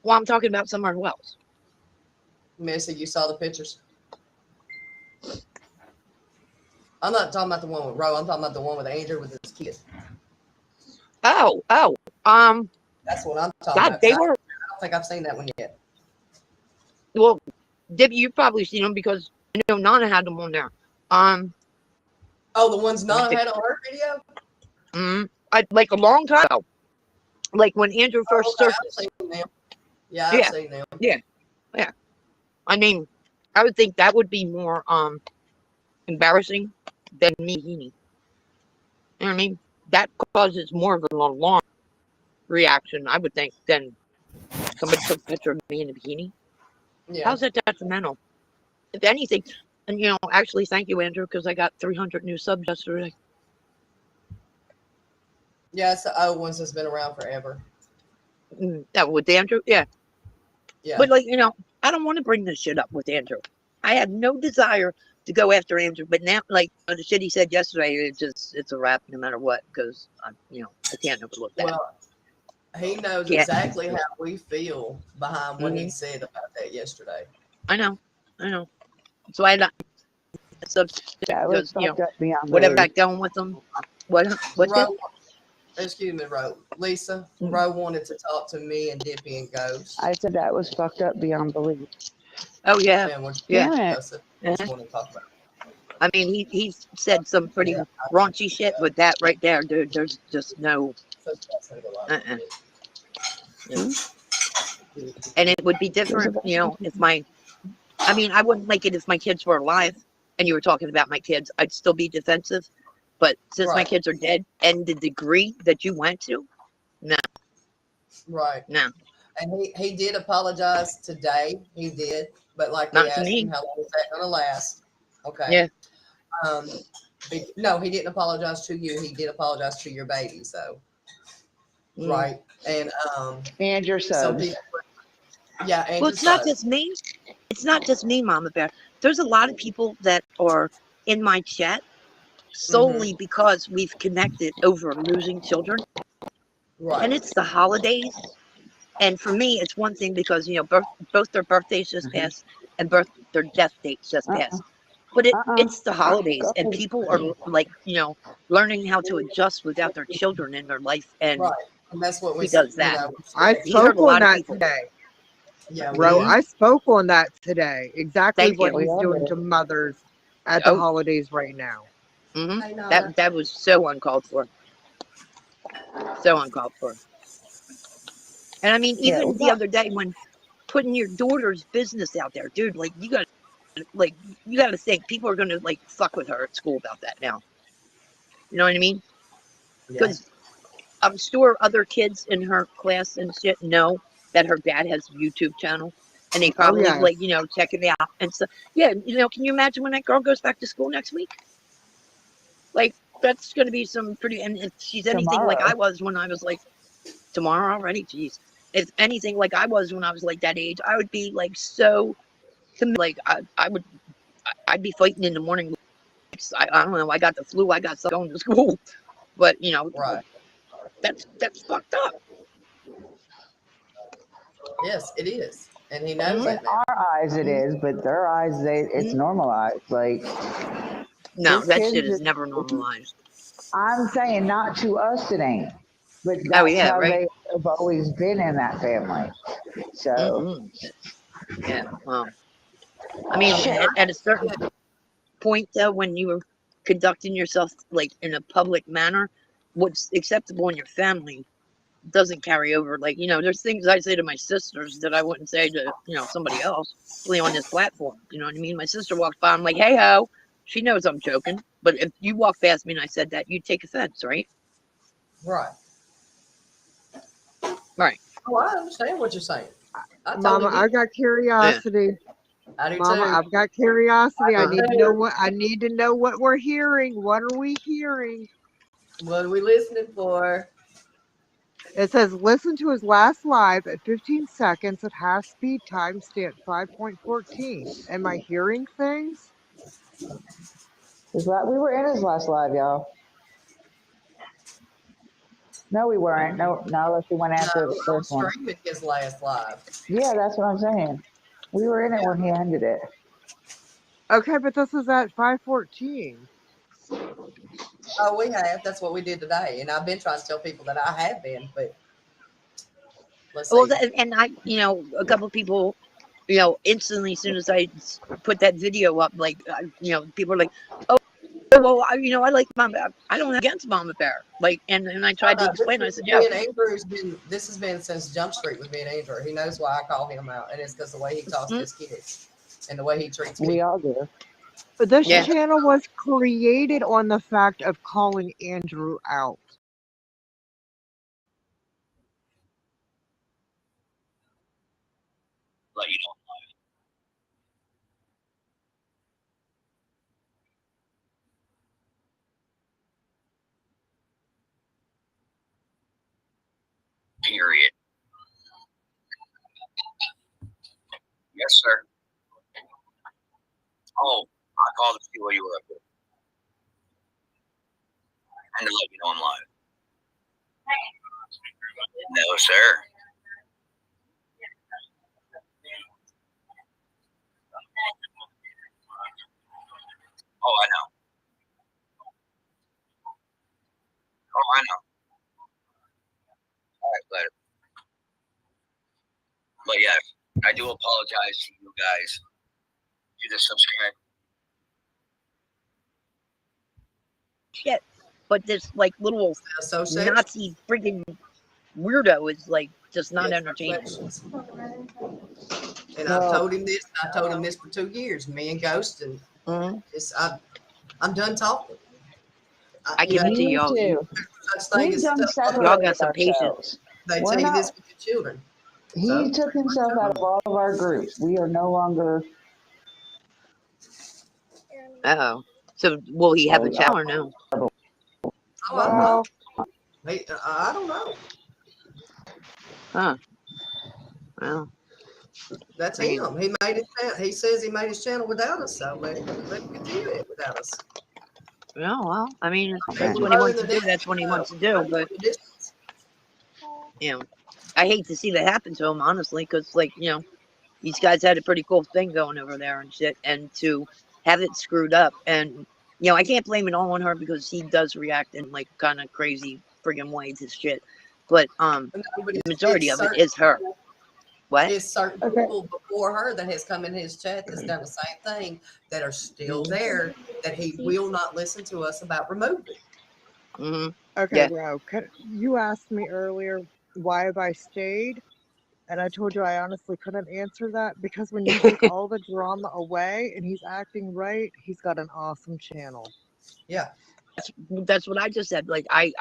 Well, I'm talking about somewhere else. Missy, you saw the pictures? I'm not talking about the one with Ro. I'm talking about the one with Andrew with his kid. Oh, um, That's what I'm talking God, about. 'Cause they I were, don't think I've seen that one yet. well, Debbie, you've probably seen them because I know Nana had them on there. Oh, the ones Let me Nana think. had on her video? Like a long time ago, like when Andrew Oh, first okay. I've surfaced. seen them. Yeah, I've Yeah, seen them. yeah, yeah. I mean, I would think that would be more embarrassing than me bikini. You know what I mean? That causes more of an alarm reaction, I would think, than somebody took a picture of me in a bikini. Yeah. How's that detrimental? If anything, and actually, thank you, Andrew, because I got 300 new subs yesterday. Yeah, it's the old ones that's been around forever. That with Andrew, yeah. Yeah. But I don't want to bring this shit up with Andrew. I had no desire to go after Andrew, but now, like the shit he said yesterday, it's a wrap no matter what because I can't overlook that. Well, he knows Can't. exactly how we feel behind what he hmm said about that yesterday. I know. So I not subject That was because fucked up beyond whatever belief. got going with them. What's that? Ro, excuse me, Ro. Lisa, Mhm. Ro wanted to talk to me and Dippy and Ghost. I said that was fucked up beyond belief. Oh yeah, And what yeah. Damn it. I said, what Uh-huh. you want to talk about? I mean, he said some pretty Yeah, raunchy shit, but that right there, dude, there's just no. Uh-uh. Yeah. Hmm? And it would be There's a different, if I mean, I wouldn't like it if my kids were alive and you were talking about my kids. I'd still be defensive. But since my Right, kids are dead and the degree that you went to, no, right. no, And he did apologize today. He did, but like we not to asked him, me. how long is that going to last? Okay. Yeah. Um, no, he didn't apologize to you. He did apologize to your baby. So Mm. right, and and your some subs. people, yeah, and Well, your it's not son. just me. It's not just me, Mama Bear. There's a lot of people that are in my chat Mm-hmm. solely because we've connected over losing children. Right. And it's the holidays. And for me, it's one thing because, both their birthdays just Uh-huh. passed and their death dates just Uh-uh. passed. But Uh-uh. it's the holidays Go and ahead. people are like, learning how to adjust without their children in their life. Right. And And that's what he does you that. know, I He hurt spoke a on lot of that people. today. yeah, we Ro, hmm did. I spoke on that today. Exactly Thank what you. We he's all doing did. to mothers at the Oh, holidays right now. Hey, Nana. that was so uncalled for. So uncalled for. And I mean, Yeah, even the other day when putting your daughter's business out there, dude, like you gotta think people are gonna like fuck with her at school about that now. You know what I mean? Yeah. Because I'm sure other kids in her class and shit know that her dad has a YouTube channel, and they Oh, probably yes. like check it out and stuff. Yeah, can you imagine when that girl goes back to school next week? Like that's gonna be some pretty. And if she's anything like I tomorrow. was when I was like tomorrow already, jeez. If anything like I was when I was like that age, I would be like so like I'd be fighting in the morning. I don't know. I got the flu. I got something going to school, but Right. that's fucked up. Yes, it is, and he knows hmm In that now. our eyes it hmm is, but their eyes it's hmm normalized. Like No, this that kid shit is just never normalized. I'm saying not to us it ain't. But Oh that's yeah, how right. they have always been in that family. So hmm Yeah. I mean, shit. at a certain point though, when you were conducting yourself like in a public manner, what's acceptable in your family doesn't carry over. Like, there's things I say to my sisters that I wouldn't say to, somebody else, especially on this platform. You know what I mean? My sister walks by, I'm like, hey ho. She knows I'm joking. But if you walk past me and I said that, you'd take offense, right? Right. Right. Oh, I understand what you're saying. I totally Mama, get I've it. got Yeah. curiosity. I do Mama, too. I've got curiosity. I I do Uh-huh. need to know too. what we're hearing. What are we hearing? What are we listening for? It says listen to his last live at 15 seconds at half speed timestamp 5.14. Am I hearing things? We were in his last live, y'all. No, we weren't. No, not unless we went after No, the I'm first one. streaming his last live. Yeah, that's what I'm saying. We were in it when he ended it. Okay, but this is at 5:14. Oh, we have. That's what we did today. And I've been trying to tell people that I have been, but let's Well, see. and I, a couple people, instantly as soon as I put that video up, like, people are like, oh, well, I like Mama. I don't have against Mama Bear. Like, and I Oh, tried to no, explain. I this said, is, yeah, me and Andrew this has been since Jump Street with me and Andrew. He knows why I call him out, and it's because the way he talks to his kids and the way he treats We people. all do. But this yeah. channel was created on the fact of calling Andrew out. Let you know. Period. Yes, sir. Oh, I called to see what you were up to. And to let you know I'm live. No, sir. Oh, I know. Oh, I know. All right, later. But yeah, I do apologize to you guys. You just subscribe. Shit. But this like little Association. Nazi freaking weirdo is like just not Yes, entertaining. associations. And Well- I've told him this. I told him this for 2 years. Me and Ghost, and Mhm. I'm done talking. I give it to Me y'all. too. Such thing We've as done stuff. Y'all separated got some patience. ourselves. They We're tell you not- this with your children. He took himself out of all of our groups. We are no longer. Uh-oh. So will he have a channel or no? Oh, Well, I don't know. Huh. Well, That's I mean- him. He made his channel. He says he made his channel without us, so let him continue it without us. no, well, I mean, if Okay. that's what he wants to do, that's what he wants to do. But, I hate to see that happen to him, honestly, because, like, these guys had a pretty cool thing going over there and shit. And to have it screwed up, and, I can't blame it all on her because he does react in, like, kind of crazy friggin' ways and shit. But, the majority of it is her. What? It's certain Okay. people before her that has come in his chat that's done the same thing that are still there that he will not listen to us about removing. Mm-hmm. okay, Yeah. bro. You asked me earlier why have I stayed, and I told you I honestly couldn't answer that because when you take all the drama away and he's acting right, he's got an awesome channel. Yeah. That's what I just said. Like, I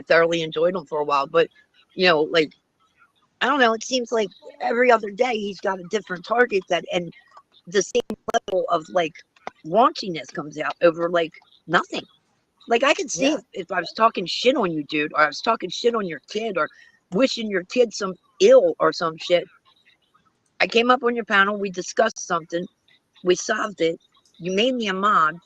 thoroughly enjoyed him for a while, but, like, I don't know. It seems like every other day he's got a different target and the same level of like raunchiness comes out over like nothing. Like I could see Yeah. if I was talking shit on you, dude, or I was talking shit on your kid, or wishing your kid some ill or some shit. I came up on your panel. We discussed something. We solved it. You made me a mod.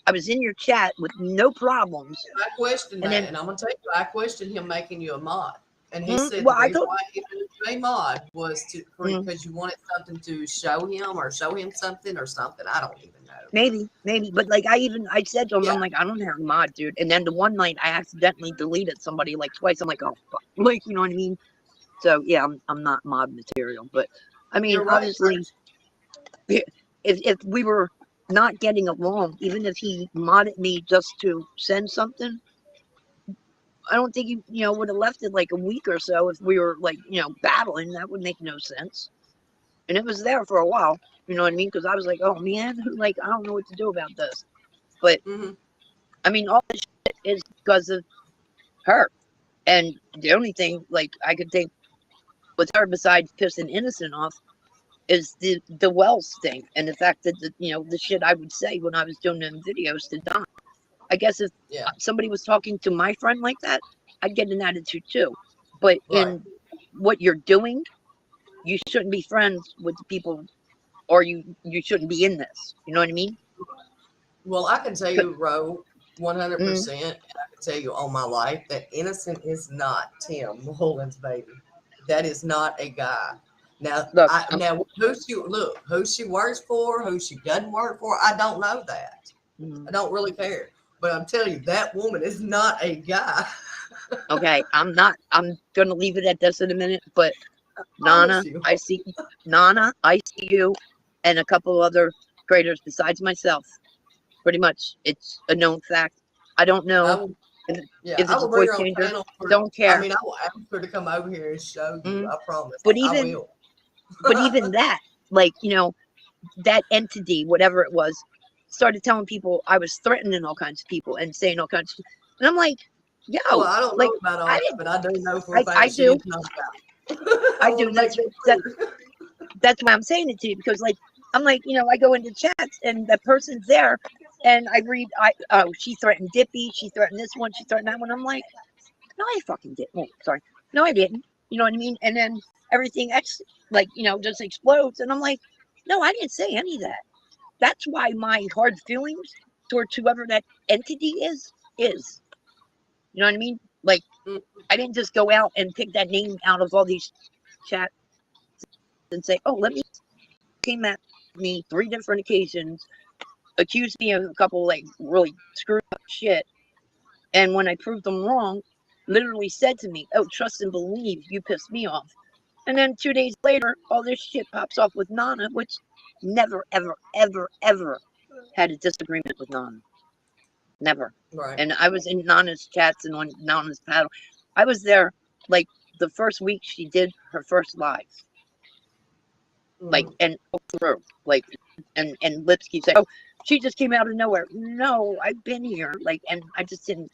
I was in your chat with no problems. I questioned And that, then- and I'm gonna tell you, I questioned him making you a mod. And he said well, the I reason thought- why he made you a mod was Mhm. because you wanted something to show him something or something. I don't even know. Maybe, but like I said to him, Yeah. I'm like, I don't have a mod, dude. And then the one night I accidentally deleted somebody like twice. I'm like, oh fuck, like you know what I mean? So yeah, I'm not mod material, but I mean, You're right. obviously, if we were not getting along, even if he modded me just to send something, I don't think he would have left it like a week or so if we were like battling. That would make no sense. And it was there for a while. You know what I mean? Because I was like, oh man, like I don't know what to do about this. But Mhm. I mean, all this shit is because of her. And the only thing like I could think with her besides pissing Innocent off is the Wells thing and the fact that the shit I would say when I was doing them videos to Don. I guess if Yeah. somebody was talking to my friend like that, I'd get an attitude too. But Right. in what you're doing, you shouldn't be friends with the people, or you shouldn't be in this. You know what I mean? Well, I can tell you, Ro, 100%. And I can tell you on my life that Innocent is not Tim Mullen's baby. That is not a guy. Now, Look, who she works for, who she doesn't work for, I don't know that. I don't really care. But I'm telling you, that woman is not a guy. okay, I'm gonna leave it at this in a minute, but Promise Nana, you. I see you, and a couple other creators besides myself. Pretty much, it's a known fact. I don't I know will, if yeah, I it's a will bring voice her on changer. channel. Don't I care. mean, I will ask her to come over here and show you. I promise. But I even will. but even that, like, that entity, whatever it was, started telling people I was threatening all kinds of people and saying all kinds of, and I'm like, yo, Well, I don't like, know about all I that, didn't, but I do know for a I fact she do, is not a guy. I I do. want to make that That clear. that's why I'm saying it to you, because like I'm like, I go into chats and the person's there, and I read, she threatened Dippy, she threatened this one, she threatened that one. I'm like, no, I fucking didn't. Oh, sorry, no, I didn't. You know what I mean? And then everything just explodes, and I'm like, no, I didn't say any of that. That's why my hard feelings towards whoever that entity is. You know what I mean? Like, Mm, I didn't just go out and pick that name out of all these chats and say, oh, let me, came at me 3 different occasions, accused me of a couple like really screwed up shit, and when I proved them wrong, literally said to me, oh, trust and believe, you pissed me off. And then 2 days later, all this shit pops off with Nana, which never, ever, ever, ever had a disagreement with Nana. Never. Right. And I was in Nana's chats and on Nana's paddle. I was there like the first week she did her first live. Like, and through. Like, and Lipsky said, oh, she just came out of nowhere. No, I've been here. Like, and I just didn't.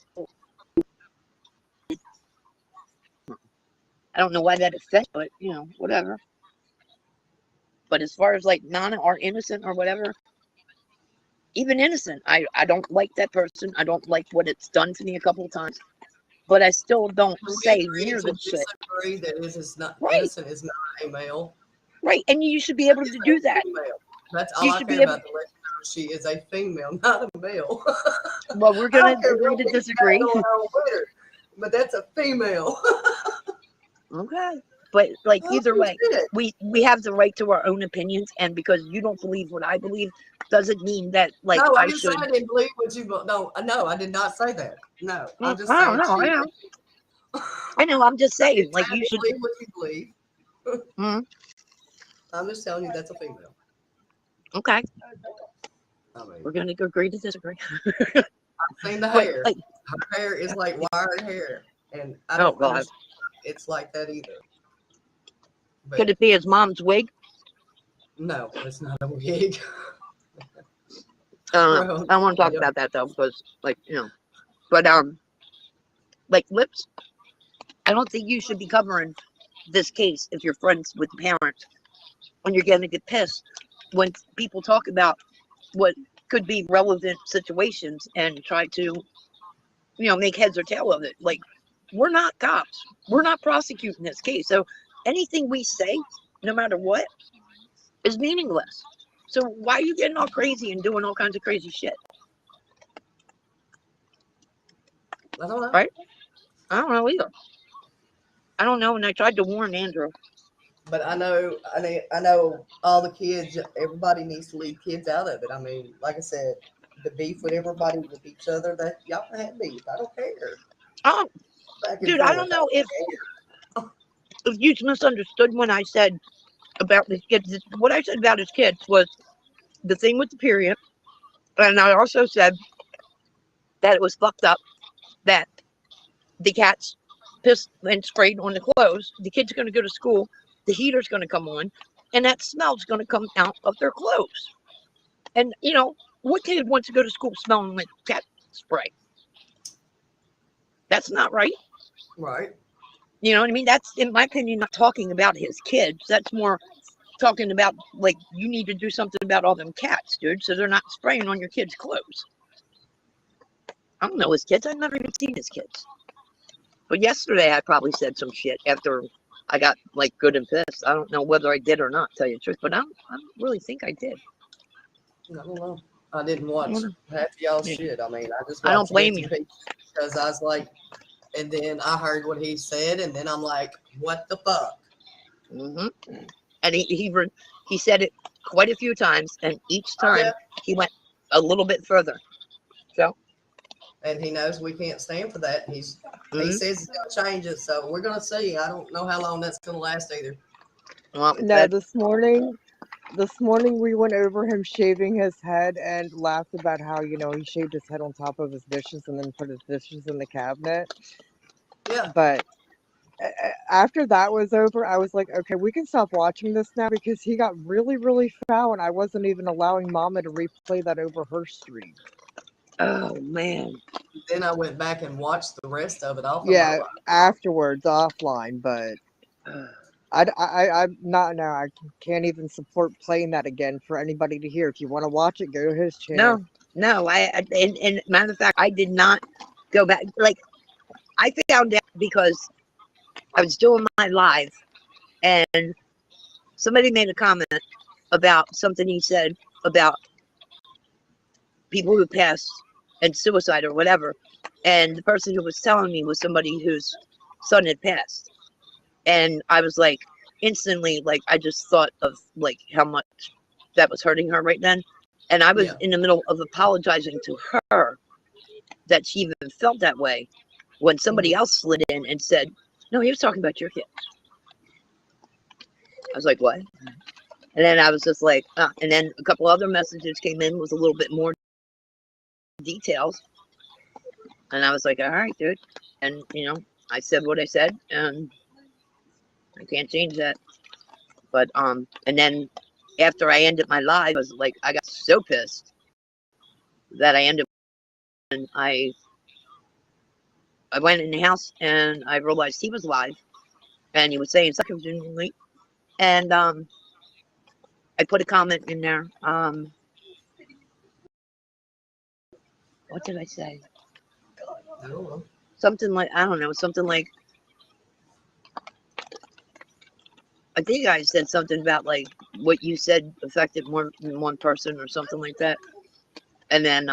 I don't know why that affects, but whatever. But as far as like Nana or Innocent or whatever, even Innocent, I don't like that person. I don't like what it's done to me a couple of times. But I still don't Can we say agree near to the shit. disagree that is not Right, Innocent is not a male? right. And you should be able She's to a do that. female. That's all You I should care be able. about. To let you know she is a female, not a male. Well, we're I gonna don't care agree what to you got disagree. going on with her, but that's a female. Okay. But like Oh, either way, shit. we have the right to our own opinions, and because you don't believe what I believe, doesn't mean that like No, I I didn't say should. I didn't believe what you. No, I did not say that. No, I'm just I don't saying know. she. I know. I'm just I saying, didn't say like I you didn't should. believe what you believe. Mm, I'm just telling you that's a female. okay, I mean, we're gonna agree to disagree. I've seen the But hair. like, Her hair is like wired hair, and I oh don't god, understand why it's like that either. could But it be his mom's wig? no, it's not a wig. I Bro, don't want to talk yep. about that though, because like but like Lips, I don't think you should be covering this case if you're friends with the parents, when you're gonna get pissed when people talk about what could be relevant situations and try to make heads or tail of it. Like, we're not cops, we're not prosecuting this case, so anything we say, no matter what, is meaningless. So why are you getting all crazy and doing all kinds of crazy shit? I don't know. Right? I don't know either. I don't know, and I tried to warn Andrew. But I know all the kids. Everybody needs to leave kids out of it. I mean, like I said, the beef with everybody with each other. That y'all can have beef. I don't care. Oh, Back and dude, I forth. don't know if you misunderstood when I said about his kids. What I said about his kids was the thing with the period, and I also said that it was fucked up that the cats pissed and sprayed on the clothes. The kids are going to go to school, the heater's going to come on, and that smell's going to come out of their clothes. And what kid wants to go to school smelling like cat spray? That's not right. Right. You know what I mean? That's, in my opinion, not talking about his kids. That's more talking about, like, you need to do something about all them cats, dude, so they're not spraying on your kids' clothes. I don't know his kids. I've never even seen his kids. But yesterday I probably said some shit after I got like good and pissed. I don't know whether I did or not, tell you the truth, but I don't really think I did. I don't know. I didn't watch half of y'all's shit. I mean, I just I don't watched blame bits and pieces because I was like, and then I heard what he said, and then I'm like, what the fuck? Mm-hmm. And he said it quite a few times, and each time Yeah. he went a little bit further. So, And he knows we can't stand for that. He mhm. says he's gonna change it, so we're gonna see. I don't know how long that's gonna last either. Well, No, this morning we went over him shaving his head and laughed about how, he shaved his head on top of his dishes and then put his dishes in the cabinet. Yeah. But after that was over, I was like, okay, we can stop watching this now because he got really, really foul and I wasn't even allowing Mama to replay that over her stream. oh man. Then I went back and watched the rest of it off of Yeah, my afterwards, offline, but I'm not now. I can't even support playing that again for anybody to hear. If you want to watch it, go to his channel. No. And matter of fact, I did not go back. Like, I found out because I was doing my live, and somebody made a comment about something he said about people who passed and suicide or whatever. And the person who was telling me was somebody whose son had passed. And I was like, instantly, like, I just thought of like how much that was hurting her right then. And I was in the middle of apologizing to her that she even felt that way when somebody else slid in and said, no, he was talking about your kid. I was like, what? And then I was just like, and then a couple other messages came in with a little bit more details. And I was like, all right, dude. And, I said what I said, and I can't change that. But, and then after I ended my live, I was like, I got so pissed that I ended, and I went in the house and I realized he was live and he was saying something, and I put a comment in there. What did I say? I don't know. Something like, I don't know, something like, I think I said something about like what you said affected more than one person or something like that. And then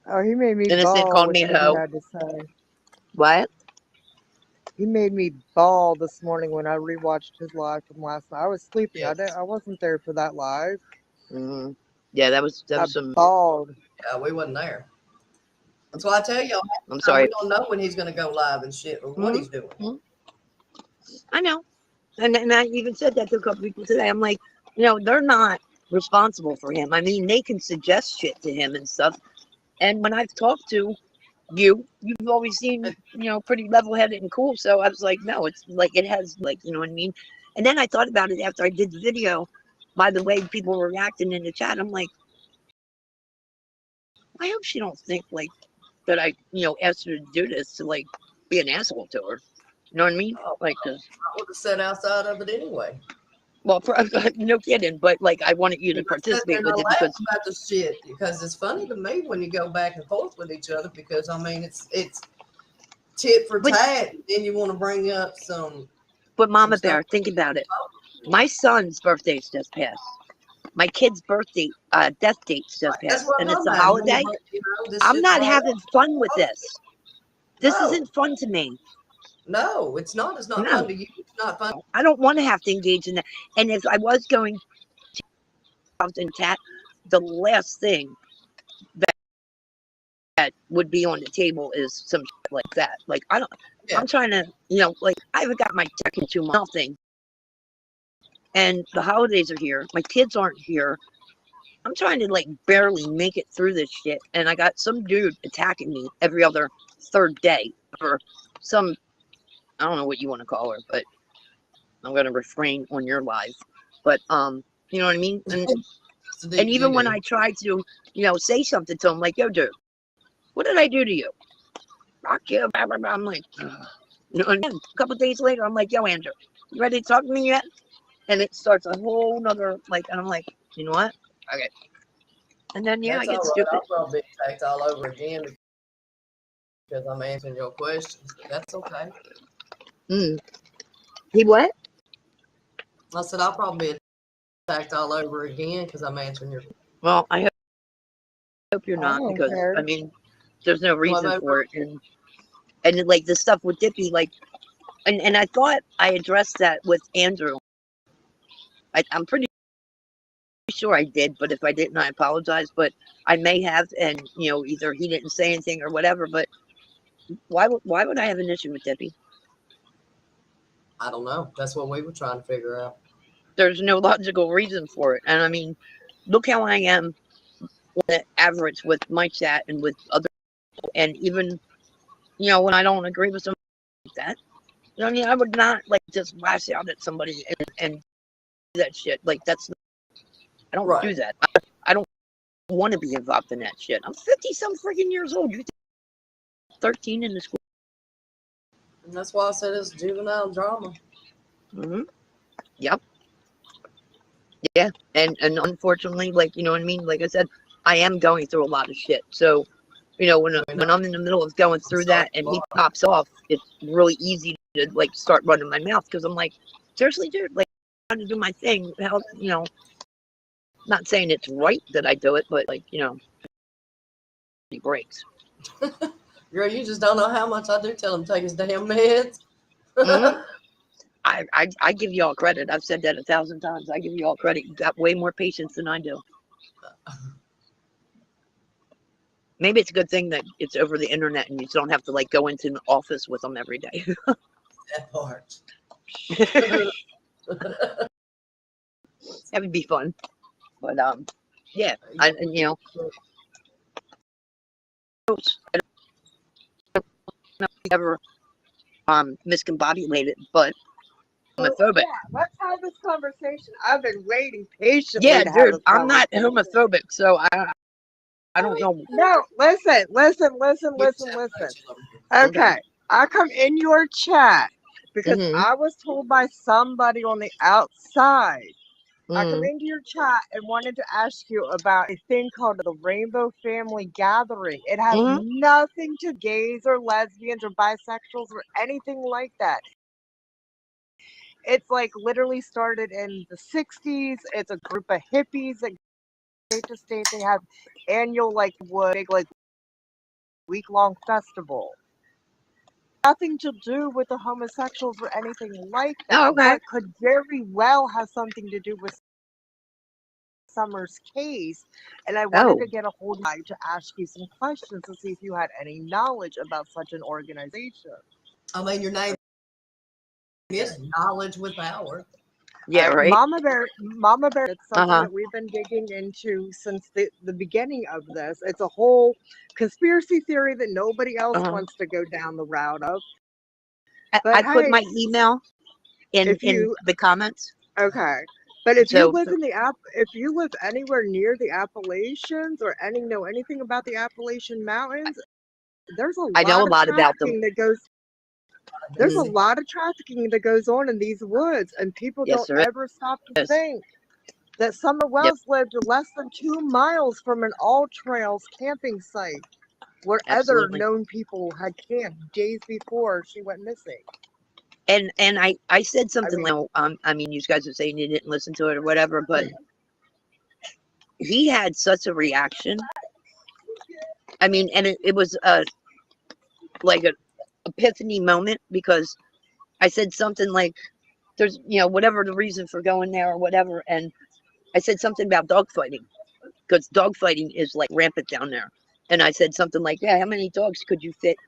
Oh, he made me Innocent bawl called with me a what he hoe. had to say. What? He made me bawl this morning when I rewatched his live from last night. I was sleeping. Yes. I wasn't there for that live. Mm-hmm. Yeah, that was I some. bawled. Yeah, we wasn't there. That's why I tell y'all. I'm sorry. We don't know when he's gonna go live and shit or what he's doing. I know, and I even said that to a couple people today. I'm like, they're not responsible for him. I mean, they can suggest shit to him and stuff. And when I've talked to you've always seemed, pretty level-headed and cool. So I was like, no, it's like it has, like, you know what I mean. And then I thought about it after I did the video. By the way, people were reacting in the chat. I'm like, I hope she don't think like that I, asked her to do this to like be an asshole to her. You know what I mean? Like, cause I would have sat outside of it anyway. well, no kidding, but like I wanted you to participate with it because about the shit because it's funny to me when you go back and forth with each other because I mean it's tit for tat. And then you want to bring up some. But Mama Bear, think about it. My son's birthday's just passed. My kid's birthday, death date's just passed, and it's a holiday. I'm not having fun with this. This isn't fun to me. No, it's not. It's not fun to you. It's not fun. I don't want to have to engage in that. And if I was going to in chat, the last thing that would be on the table is some shit like that. Like I'm trying to, like I haven't got my check in 2 months, nothing. And the holidays are here. My kids aren't here. I'm trying to like barely make it through this shit. And I got some dude attacking me every other third day for some, I don't know what you want to call her, but I'm going to refrain on your live. But, you know what I mean? And even when I try to, say something to him, like, yo, dude, what did I do to you? Rock you, blah, blah, blah. I'm like, and a couple of days later, I'm like, yo, Andrew, you ready to talk to me yet? And it starts a whole nother, like, and I'm like, you know what? Okay. And then, I get stupid. I'll probably be attacked all over again because I'm answering your questions, but that's okay. He what? I said, I'll probably be attacked all over again because I'm answering your Well, I hope you're I not, don't because care. I mean, there's no Well, reason maybe- for it, and like the stuff with Dippy, like, and I thought I addressed that with Andrew. I'm pretty sure I did, but if I didn't, I apologize. But I may have, and either he didn't say anything or whatever. But why would I have an issue with Dippy? I don't know. That's what we were trying to figure out. There's no logical reason for it, and I mean, look how I am on the average with my chat and with other people, and even when I don't agree with something like that. I mean, I would not like just lash out at somebody and do that shit. Like I don't do Right. that. I don't want to be involved in that shit. I'm 50 some freaking years old. You're 13 in the school. And that's why I said it's juvenile drama. Mm-hmm. Yep. Yeah. And unfortunately, like, you know what I mean? Like I said, I am going through a lot of shit. So, when I'm in the middle of going through that and he pops off, it's really easy to like start running my mouth, because I'm like, seriously, dude, like, I'm trying to do my thing. How, not saying it's right that I do it, but like, he breaks. Girl, you just don't know how much I do tell him to take his damn meds. Mhm. I give y'all credit. I've said that 1,000 times. I give y'all credit. You got way more patience than I do. Maybe it's a good thing that it's over the internet and you don't have to like go into an office with them every day. That part. That would be fun. But yeah, and I don't know if he ever miscombobulated, but homophobic. Yeah, let's have this conversation. I've been waiting patiently Yeah, to have dude, this I'm not conversation. homophobic, so I don't know. No, listen. Okay. Okay, I come in your chat because Mhm. I was told by somebody on the outside. I come Mhm. into your chat and wanted to ask you about a thing called the Rainbow Family Gathering. It has Mhm. nothing to gays or lesbians or bisexuals or anything like that. It's like literally started in the 60s. It's a group of hippies that state to state. They have annual big week-long festival. Nothing to do with the homosexuals or anything like Oh, that, okay. but could very well have something to do with Summer's case. And I wanted to Oh, get a hold of you to ask you some questions to see if you had any knowledge about such an organization. I mean, your name is Knowledge with Power. yeah, right. Mama Bear, it's something Uh-huh. that we've been digging into since the beginning of this. It's a whole conspiracy theory that nobody else Uh-huh. wants to go down the route of. I But put hey, my email in if you the comments. okay, but if you So live if you live anywhere near the Appalachians or know anything about the Appalachian Mountains, there's a I know a lot of lot about them. trafficking that goes. There's a Mhm. lot of trafficking that goes on in these woods, and people Yes, don't there ever stop to is. think that Summer Yep, Wells lived less than 2 miles from an all trails camping site where other absolutely. known people had camped days before she went missing. And I said I something mean, like, I mean, you guys are saying you didn't listen to it or whatever, but he had such a reaction. I mean, and it was like an epiphany moment, because I said something like, there's, whatever the reason for going there or whatever. And I said something about dogfighting, because dogfighting is like rampant down there. And I said something like, yeah, how many dogs could you fit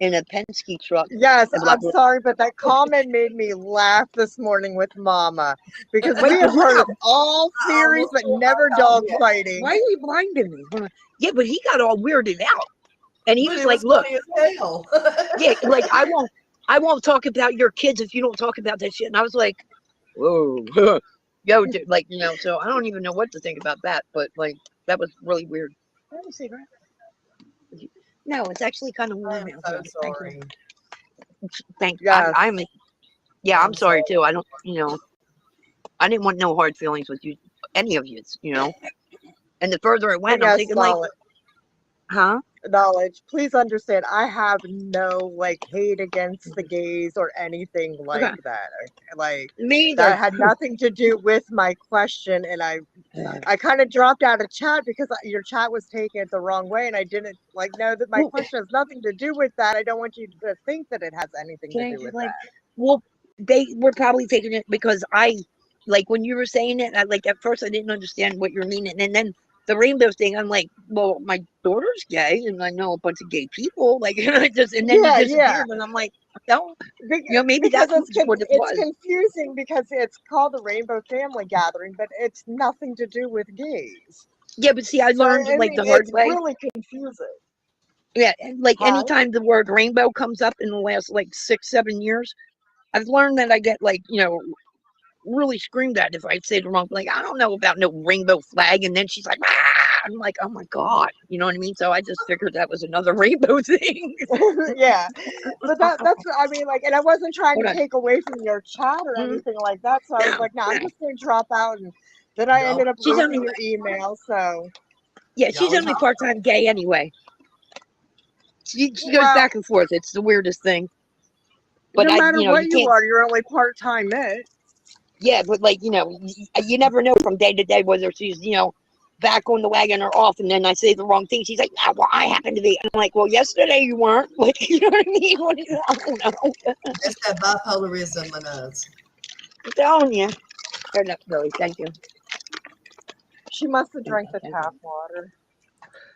in a Penske truck? yes, And blah, I'm blah. sorry, but that comment made me laugh this morning with Mama because Wait, we have heard wow. of all theories, but never dog fighting. Why are you blinding me? Hold on. Yeah, but he got all weirded out. And he But was it like, was look, funny as hell. yeah, like I won't talk about your kids if you don't talk about that shit. And I was like, whoa, yo, dude, like, so I don't even know what to think about that, but like, that was really weird. Can I have a cigarette? No, it's actually kind of I warm am out so here. Thank you. sorry. Yes. Yeah, I'm I'm sorry sorry. too. I don't, I didn't want no hard feelings with you, any of you, And the further it went, I'm Yes, thinking like, Solid. huh? knowledge, please understand I have no like hate against the gays or anything like Okay. that. Like Me that either. had nothing to do with my question, and I kind of dropped out of chat because your chat was taken the wrong way, and I didn't like know that my Well, question has nothing to do with that. I don't want you to think that it has anything can to I do with explain? that. Well, they were probably taking it because I, like, when you were saying it, I, like, at first I didn't understand what you're meaning. And then the rainbow thing, I'm like, well, my daughter's gay and I know a bunch of gay people. Like, and then you Yeah, yeah. disappeared. And I'm like, no, maybe Because that was what it it's was. confusing because it's called the Rainbow Family Gathering, but it's nothing to do with gays. Yeah, but see, I So learned, I like, mean, the hard it's way. really confusing. Yeah, and, like, Huh? anytime the word rainbow comes up in the last, like, 6, 7 years, I've learned that I get, like, really screamed at if I say the wrong, like, I don't know about no rainbow flag. And then she's like, ah! I'm like, oh my God. You know what I mean? So I just figured that was another rainbow thing. Yeah, but that's I mean, like, and I wasn't trying Hold to on. take away from your chat or Mhm. anything like that. So I was No, like, no, I'm no. just going to drop out, and then I No, ended up She's only, losing your email. So yeah, she's y'all only talk. part-time gay anyway. She goes well, back and forth. It's the weirdest thing. But no matter you what you can't, are, you're only part-time it. yeah, but like, you never know from day to day whether she's, back on the wagon or off. And then I say the wrong thing. She's like, ah, well, I happen to be. I'm like, well, yesterday you weren't. Like, you know what I mean? I don't know. It's that bipolarism in us. I'm telling you. Fair enough, Billy. Thank you. She must have Thank drank you. the Thank tap you. water.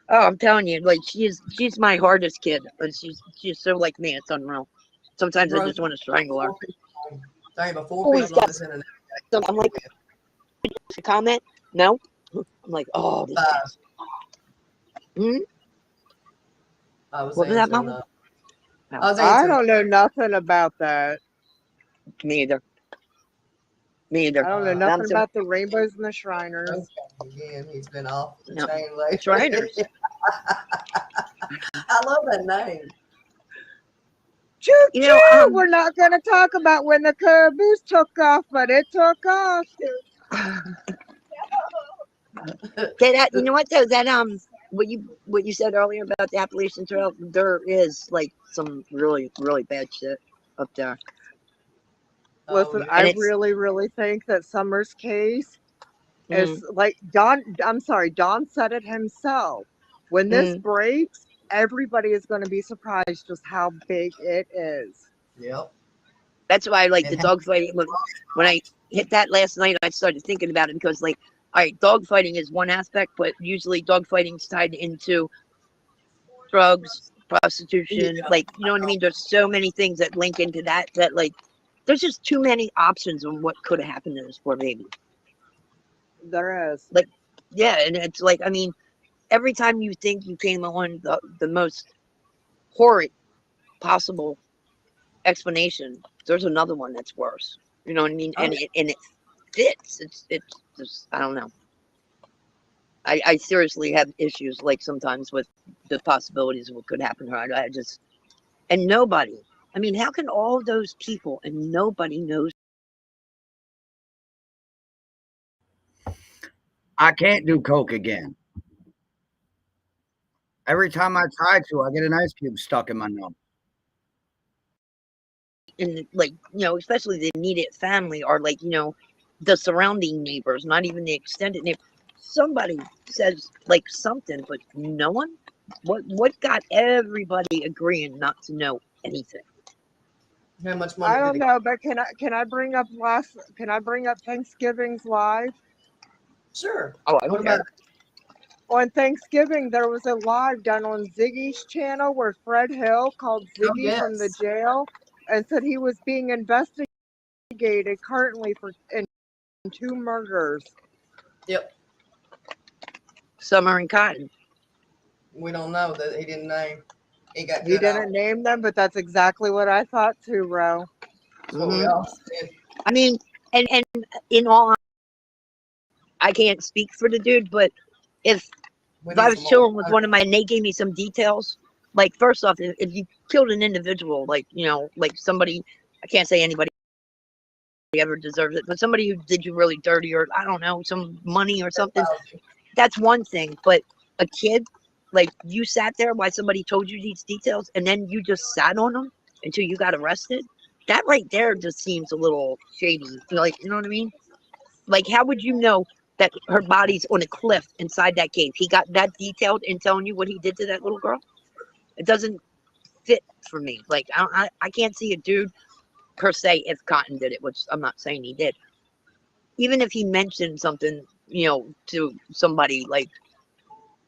Oh, I'm telling you, like, she's my hardest kid. And she's so like me. It's unreal. Sometimes I Bro, just want to strangle her. there ain't but four Always people on got this internet. some. I'm like, a comment? No. I'm like, oh, this Five. guy's. Hmm? I was What was that, answering. Mama? I was I answering. don't know nothing about that. Me either. Me either. I don't know Uh, I'm nothing so about the rainbows and the Shriners. Again, he's been off the no. chain lately. Shriners. I love that name. Choo You know, choo! We're not going to talk about when the caboose took off, but it took off. that, you know what though? That what you said earlier about the Appalachian Trail, there is like some really, really bad shit up there. Oh Listen, I And yeah. it's really, really think that Summer's case mm, is like I'm sorry, Don said it himself. When this mm, breaks, everybody is going to be surprised just how big it is. Yep. that's why I like And the dogfighting. When I hit that last night, I started thinking about it because, like, all right, dogfighting is one aspect, but usually dogfighting is tied into drugs, prostitution. yeah, Like, you know what I mean? There's so many things that link into that like there's just too many options on what could have happened to this poor baby. There is. Like, yeah, and it's like, I mean, every time you think you came on the most horrid possible explanation, there's another one that's worse. You know what I mean? oh, And it fits. It's just, I don't know. I seriously have issues like sometimes with the possibilities of what could happen to her. I just, and nobody. I mean, how can all those people and nobody knows? I can't do coke again. Every time I try to, I get an ice cube stuck in my nose. And like, especially the immediate family or like, the surrounding neighbors, not even the extended neighbor. Somebody says like something, but no one. What got everybody agreeing not to know anything? how much I money did don't he? know, but can I bring up Thanksgiving's live? Sure. Oh, I What don't about care. On Thanksgiving, there was a live done on Ziggy's channel where Fred Hill called Oh Ziggy from the yes. jail and said he was being investigated currently in 2 murders. Yep. Summer and Cotton. We don't know that he didn't name. He got He cut off. didn't name them, but that's exactly what I thought too, Ro. That's what we all said. I mean, and in all, I can't speak for the dude, but if We if I need was some chilling with more. one of my and they gave me some details, like first off, if you killed an individual, like like somebody, I can't say anybody ever deserves it, but somebody who did you really dirty or I don't know, some money or something, that's one thing. But a kid, like you sat there while somebody told you these details, and then you just sat on them until you got arrested. That right there just seems a little shady. Like, you know what I mean? Like, how would you know that her body's on a cliff inside that cave? He got that detailed in telling you what he did to that little girl. It doesn't fit for me. Like, I can't see a dude per se if Cotton did it, which I'm not saying he did. Even if he mentioned something, you know, to somebody like,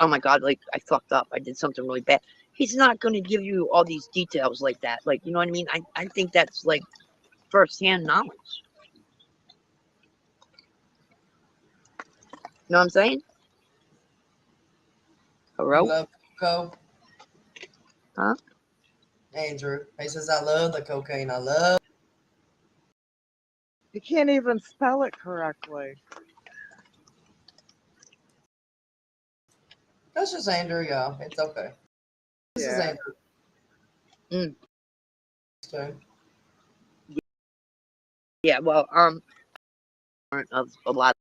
oh my God, like I fucked up, I did something really bad. He's not going to give you all these details like that. Like, you know what I mean? I think that's like firsthand knowledge. You know what I'm saying? You Hello? love coke? Huh? Andrew. He says, I love the cocaine. I love. You can't even spell it correctly. That's just Andrew, y'all. It's okay. This is Yeah. Andrew. Mm. Okay. Yeah, well, of a lot.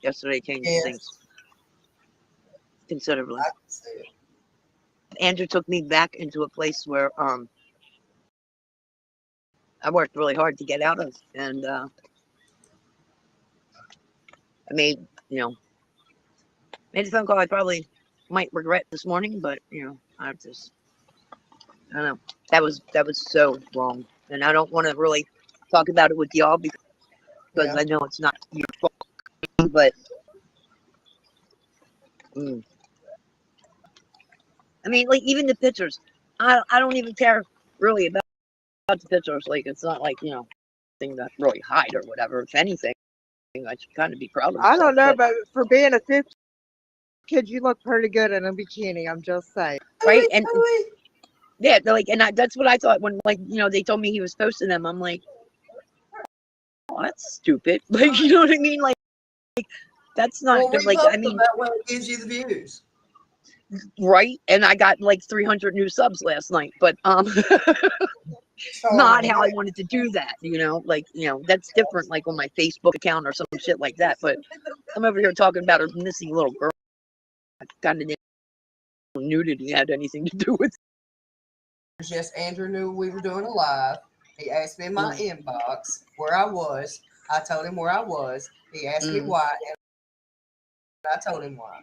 Yesterday changed things Yes, considerably. I can see it. Andrew took me back into a place where I worked really hard to get out of, and I made, you know, made a phone call I probably might regret this morning, but you know, I don't know. That was so wrong, and I don't want to really talk about it with y'all because Yeah. I know it's not your fault, but I mean, like even the pictures, I don't even care really about the pictures. Like it's not like, you know, thing that really hide or whatever. If anything, I should kind of be proud of I myself. don't know, But but for being a 50 kid, you look pretty good in a bikini. I'm just saying. right, and yeah, they're like, and that's what I thought when, like, you know, they told me he was posting them. I'm like, oh, that's stupid. Like, you know what I mean? Like, that's not Well, good. we Like, post I mean, about when it gives you the views. right? And I got like 300 new subs last night, but So, not how I wanted to do that. You know, like, you know, that's different. Like on my Facebook account or some shit like that. But I'm over here talking about a missing little girl. I kind of didn't know nudity had anything to do with. yes, Andrew knew we were doing a live. He asked me in my inbox where I was. I told him where I was. He asked me why, and I told him why.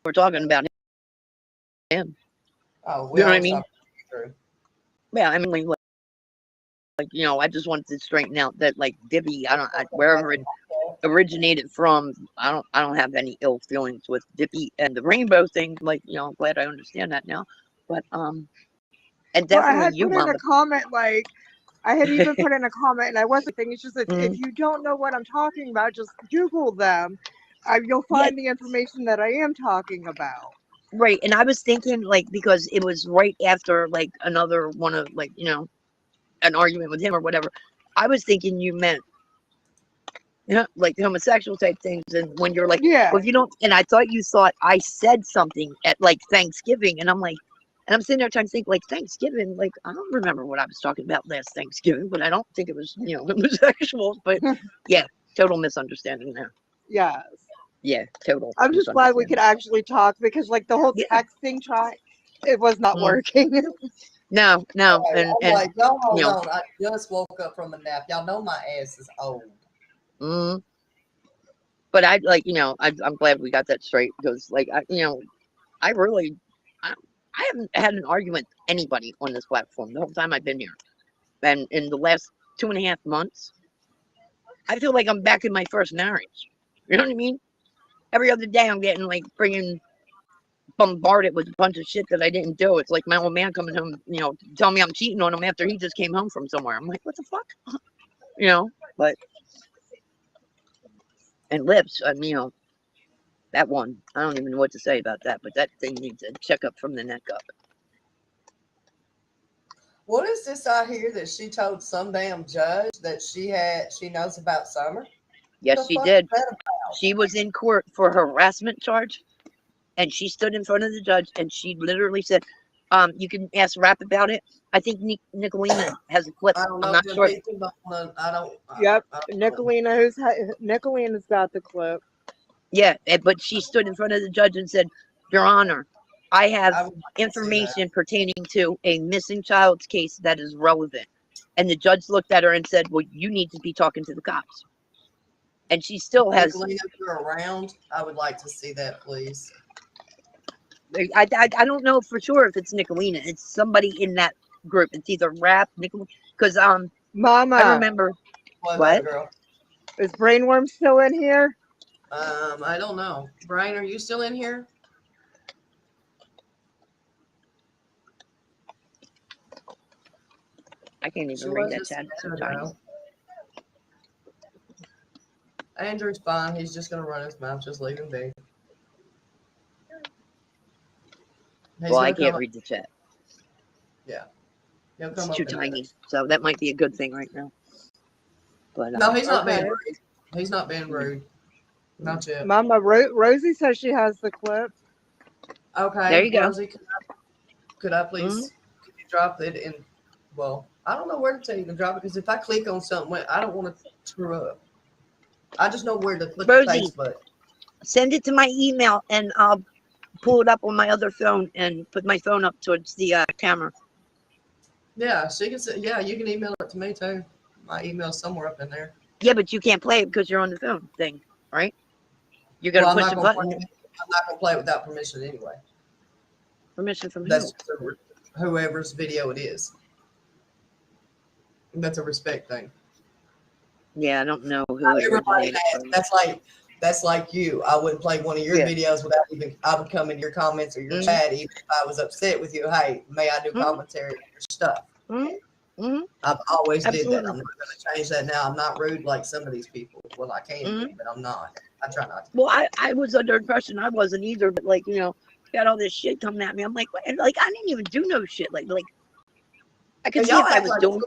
We're talking about him. Oh, we You know what I always mean? talk about Andrew. Yeah, I mean, like, you know, I just wanted to straighten out that, like, Dippy, wherever it originated from, I don't have any ill feelings with Dippy and the rainbow thing. Like, you know, I'm glad I understand that now. But and Well, I definitely had you, put in a Mama. comment, like, I had even put in a comment, and I wasn't thinking, it's just if Mhm. you don't know what I'm talking about, just Google them. You'll Yeah, find the information that I am talking about. right. And I was thinking, like, because it was right after, like, another one of, like, you know, an argument with him or whatever. I was thinking you meant, you know, like homosexual type things. And when you're like, Yeah. well, if you don't, and I thought you thought I said something at like Thanksgiving, and I'm like, and I'm sitting there trying to think, like, Thanksgiving, like, I don't remember what I was talking about last Thanksgiving, but I don't think it was, you know, homosexuals. But yeah, total misunderstanding there. Yes. Yeah, total I'm just glad we could misunderstanding. actually talk, because, like, the whole Yeah. texting it was not working. No, Right. I'm and like, y'all you hold know, on. I just woke up from a nap. Y'all know my ass is old. but I like, you know, I'm glad we got that straight because, like, you know, I really, I haven't had an argument with anybody on this platform the whole time I've been here. And in the last 2.5 months, I feel like I'm back in my first marriage. You know what I mean? Every other day I'm getting like bringing bombarded with a bunch of shit that I didn't do. It's like my old man coming home, you know, telling me I'm cheating on him after he just came home from somewhere. I'm like, what the fuck? You know, but, and lips, I mean, you know, that one, I don't even know what to say about that, but that thing needs a checkup from the neck up. What is this I hear that she told some damn judge that she knows about Summer? Yes, she did. She was in court for harassment charge, and she stood in front of the judge, and she literally said, you can ask Rap about it. I think Nicolina has a clip. I don't know. I'm not sure. People don't wanna, I don't. Yep. I don't know. Nicolina's got the clip. Yeah, but she stood in front of the judge and said, Your Honor, I I have would like to see that. information pertaining to a missing child's case that is relevant. And the judge looked at her and said, well, you need to be talking to the cops. And she still has, Nicolina, if you're around, I would like to see that, please. I don't know for sure if it's Nicolina. It's somebody in that group. It's either Rap, Nicolina, because I Mama, remember, What, what? girl? is Brainworm still in here? I don't know. Brian, are you still in here? I can't even She read was that just chat. a It's so minute tiny. ago. Andrew's fine. He's just gonna run his mouth. Just leave him be. He's Well, I gonna can't come up. read the chat. Yeah, he'll It's come up too in a tiny. minute. So that might be a good thing right now. But No, he's not being Okay. rude. He's not being rude. Not yet. Mama, Rosie says she has the clip. Okay, there you go. Rosie, could I please could you drop it in? Well, I don't know where to even drop it because if I click on something, I don't want to screw up. I just know where to click the Rosie. paste button. Send it to my email and I'll pull it up on my other phone and put my phone up towards the camera. Yeah, she can say, yeah, you can email it to me too. My email's somewhere up in there. Yeah, but you can't play it because you're on the phone thing, right? You're going to Well, push a button. I'm not gonna play it without permission anyway. Permission from who? That's whoever's video it is. That's a respect thing. Yeah, I don't know who Not it everybody originated has. from. That's like you. I wouldn't play one of your Yeah. videos without even. I would come in your comments or your chat even if I was upset with you. Hey, may I do commentary on your stuff? I've always did that. I'm not going to change that now. I'm not rude like some of these people. Well, I can be, but I'm not. I try not to. Well, I was under impression I wasn't either, but like, you know, got all this shit coming at me. I'm like, what? And like, I didn't even do no shit. Like I could And see y'all if I act was like doing.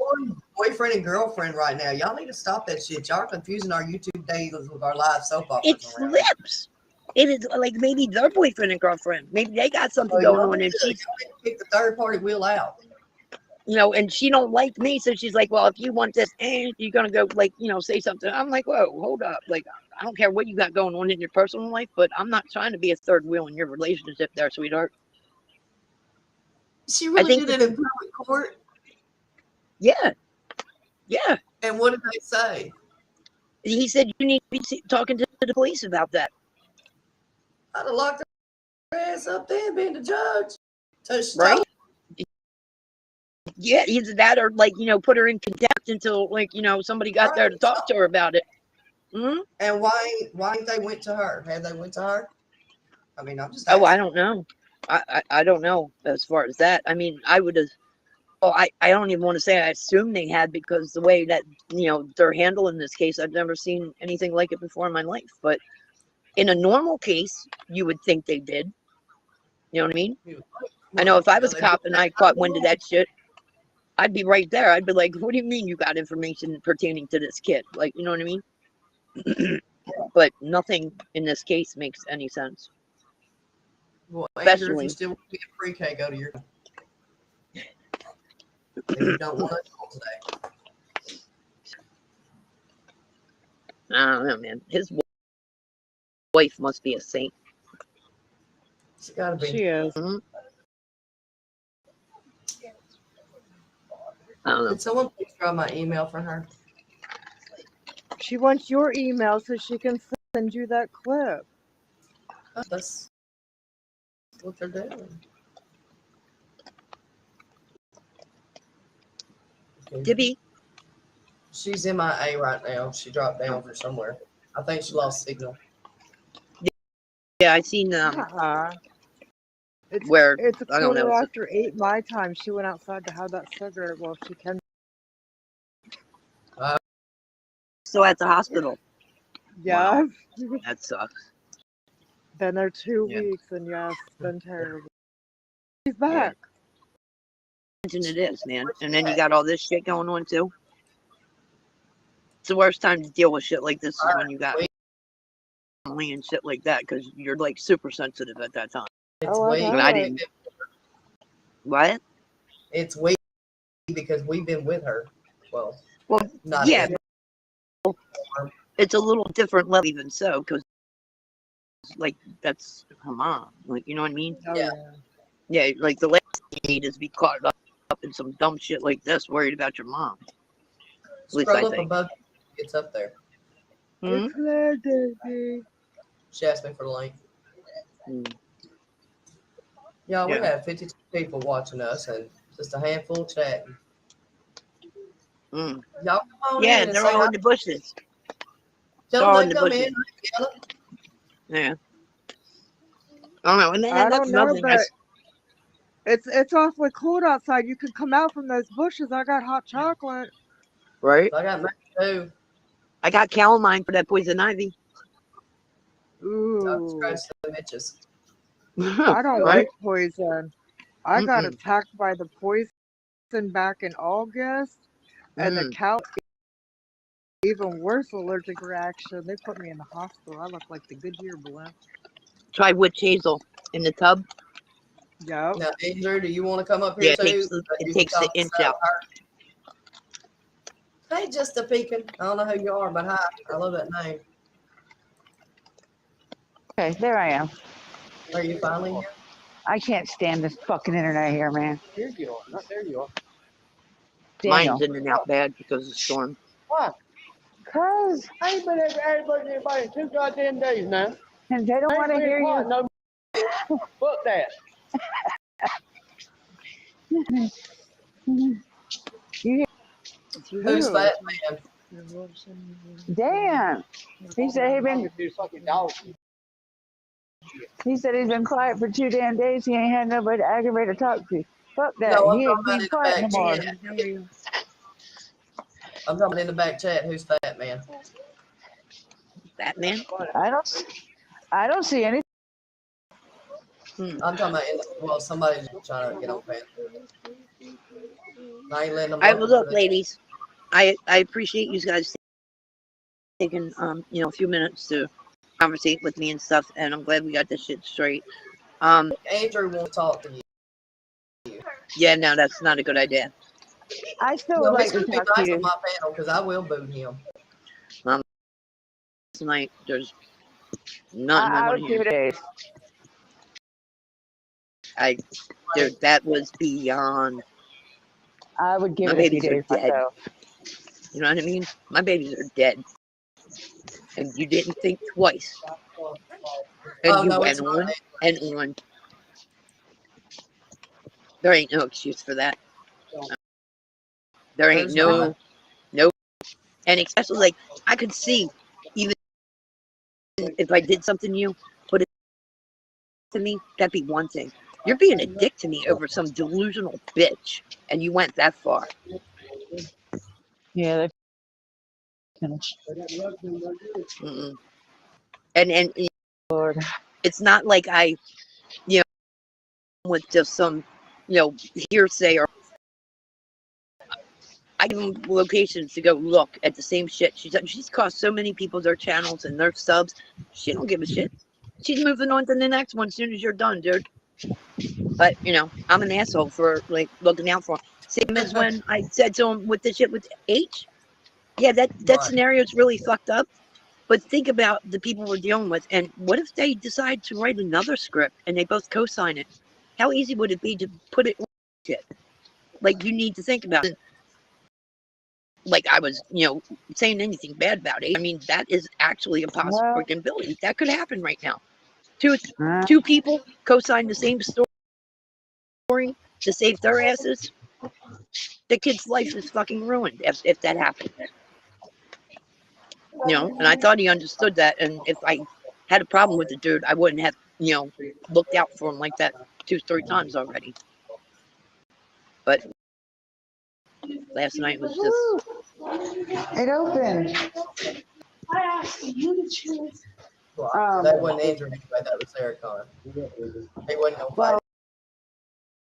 boyfriend and girlfriend right now. Y'all need to stop that shit. Y'all are confusing our YouTube days with our live soap operas. It flips. It is like maybe their boyfriend and girlfriend. Maybe they got something So going on, and she's, kick the third party wheel out. you know, and she don't like me, so she's like, well, if you want this, and you're gonna go like, you know, say something. I'm like, whoa, hold up. Like, I don't care what you got going on in your personal life, but I'm not trying to be a third wheel in your relationship, there, sweetheart. She really think did it in public court. Yeah, yeah. And what did they say? He said you need to be talking to the police about that. I'd have locked her ass up then, being the judge. So she Right? told Yeah, either that or like, you know, put her in contempt until like, you know, somebody got there to talk to her about it. And why ain't they went to her? Had they went to her? I mean, I'm just Oh, I asking. don't know. I don't know as far as that. I mean, I would have. Oh, I don't even want to say I assume they had, because the way that, you know, they're handling this case, I've never seen anything like it before in my life. But in a normal case, you would think they did. You know what I mean? I know if I was a cop and I caught wind of that shit, I'd be right there. I'd be like, what do you mean you got information pertaining to this kid? Like, you know what I mean? But nothing in this case makes any sense. Well, Andrew, if Especially, you still want to be a pre-K, go to your. If you don't want to go today. I don't know, man. His wife must be a saint. She gotta be. She is. I don't know. Did someone please grab my email for her? She wants your email so she can send you that clip. That's what they're doing. Dibby. She's MIA right now. She dropped down for somewhere. I think she lost signal. Yeah, I seen It's where it's a I don't know. quarter after 8 my time. She went outside to have that cigarette. Well, she can. So at the hospital. Yeah. Wow. That sucks. Been there 2 Yeah. weeks, and yes, it's been terrible. She's back. It is, man. And then you got all this shit going on too. It's the worst time to deal with shit like this is when you got family and shit like that, because you're like super sensitive at that time. It's I weak. know I it. didn't. What? It's weak because we've been with her. Well, not yeah. as- It's a little different level, even so, because like that's her mom. Like, you know what I mean? Oh Yeah. yeah. Yeah, like the last thing you need is be caught up in some dumb shit like this, worried about your mom. At least I Scroll up think. above. It's up there. Hmm? It's there, Daisy. She asked me for the link. Mm. Y'all, we Yeah. have 52 people watching us and just a handful chatting. Mm. Y'all come on Yeah, in and they're say all hi. in the bushes. Tell all them in they the come bushes. in. Yell it. Yeah. I don't know. And I that's don't know, another thing. but it's awfully cold outside. You can come out from those bushes. I got hot chocolate. Right? I got mine too. I got calamine for that poison ivy. I'll Ooh, scratch the itches. I don't Right? like poison. I got Mm-mm. attacked by the poison back in August, and the Mm. cow even worse allergic reaction. They put me in the hospital. I look like the Goodyear blimp. Try witch hazel in the tub. Yep. Now, Andrew, do you want to come up Yeah, here too? So it you can takes the talk inch to out. her? Hey, just a peeking. I don't know who you are, but hi. I love that name. Okay, there I am. Are you finally here? I can't stand this fucking internet here, man. Here you are. No, there you are. Daniel. Mine's in and out bad because of the storm. What? Cause I ain't been at everybody in 2 goddamn days now. and they don't I want ain't to been hear quiet you. no fuck that. You Who's Ooh. that man? damn. He said he been. These fucking dogs. He said he's been quiet for 2 damn days. He ain't had nobody to aggravate or talk to. Fuck that. No, I'm He talking ain't about being in the quiet no back more. chat. I'm talking in the back chat. Who's Fat Man? Batman? I don't see any. Hmm. I'm talking about well, somebody's trying to get on fan. I ain't letting them All right, up well, into look, the ladies, I appreciate you guys taking a few minutes to conversate with me and stuff, and I'm glad we got this shit straight. Andrew won't talk to you. Yeah, no, that's not a good idea. I still would No, he's like to gonna be talk to nice on you. my panel because I will boot him. Tonight, there's nothing I I want to would give hear. it days. Dude, that was beyond. I would give My it a few babies are days dead. myself. You know what I mean? My babies are dead, and you didn't think twice, and Oh you no, went it's on not. and on. There ain't no excuse for that. There ain't There's not. no, and especially like I could see, even if I did something to you, put it to me, that'd be one thing. You're being a dick to me over some delusional bitch, and you went that far. Yeah, they finished. Mm-mm. And Lord. it's not like I, with just some, hearsay, or I give them locations to go look at the same shit. She's cost so many people their channels and their subs. She don't give a shit. She's moving on to the next one as soon as you're done, dude. But I'm an asshole for like looking out for him. Same as when I said to him with the shit with H. Yeah, that Right. scenario is really fucked up. But think about the people we're dealing with, and what if they decide to write another script and they both co-sign it? How easy would it be to put it on shit? Like, you need to think about it. Like I was, saying anything bad about it. I mean, that is actually a possibility. That could happen right now. Two people co-sign the same story to save their asses. The kid's life is fucking ruined if that happened. And I thought he understood that. And if I had a problem with the dude, I wouldn't have, looked out for him like that 2-3 times already. But last night was just. It opened. I asked you to choose. Well, that wasn't Andrew anyway. That was Eric Connor. He wasn't gonna fight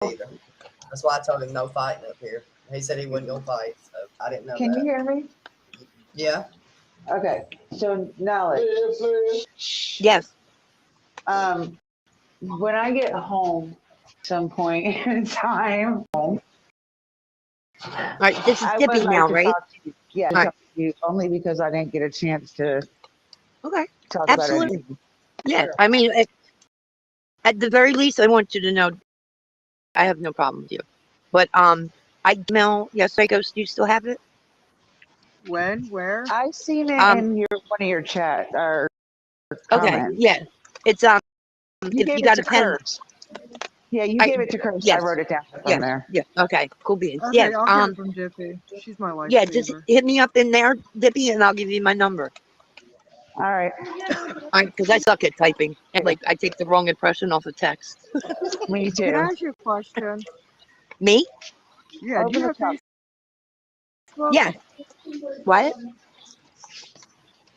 either. That's why I told him no fighting up here. He said he wasn't gonna fight, so I didn't know Can that. you hear me? Yeah. Okay. So knowledge. Yes. When I get home some point in time, All right. This is I Dippy would like now, to right? talk to you. Yeah, All right. talk to you only because I didn't get a chance to Okay. talk about Absolutely. it. Yeah, I mean, at the very least, I want you to know I have no problem with you. But I email yesterday. Ghost, do you still have it? When? Where? I seen it Um, in one of your chat or okay, comments. yeah, it's You if you gave it got to a pen, Kurt. Yeah, you I gave it to Kurt. I yes, wrote it down from yes, there. yeah, okay, cool beans. Yeah, Okay, I'll get it from Jiffy. She's my yeah, just lifesaver. hit me up in there, Dippy, and I'll give you my number. All right. Because I suck at typing, and like I take the wrong impression off of text. Me Can I too. ask you a question? Me? Yeah, do Open you the have top. Facebook? Yeah. What?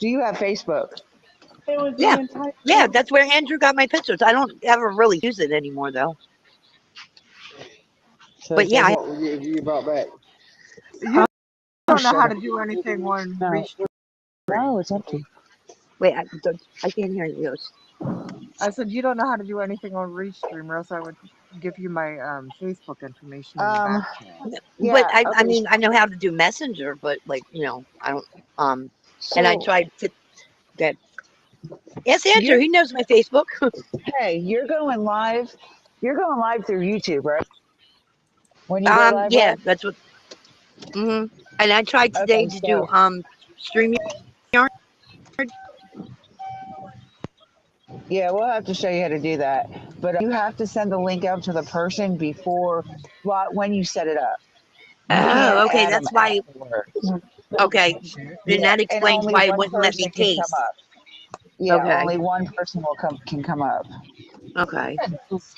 Do you have Facebook? It was Yeah, the entire. yeah. That's where Andrew got my pictures. I don't ever really use it anymore though. So But yeah, what will you brought back? You Oh, don't know how sure. to do anything on No. Restream. No, it's empty. wait, I can't hear you. Ghost. I said you don't know how to do anything on Restream, or else I would give you my Facebook information in the back chat. But Yeah. I Okay. mean, I know how to do Messenger, but like I don't. And I So, tried to get. Yes, Andrew. you're He knows my Facebook. hey, you're going live. You're going live through YouTube, right? When you go live, Yeah, live. that's what. hmm And I tried today Okay. to do So, StreamYard. yeah, we'll have to show you how to do that. But you have to send the link out to the person before, well, when you set it up. You can't Oh, okay. add them That's why. afterwards. Okay, then Yeah, that and explains only why it one wouldn't let me person can come paste. up. Yeah, Okay. only one person can come up. Okay.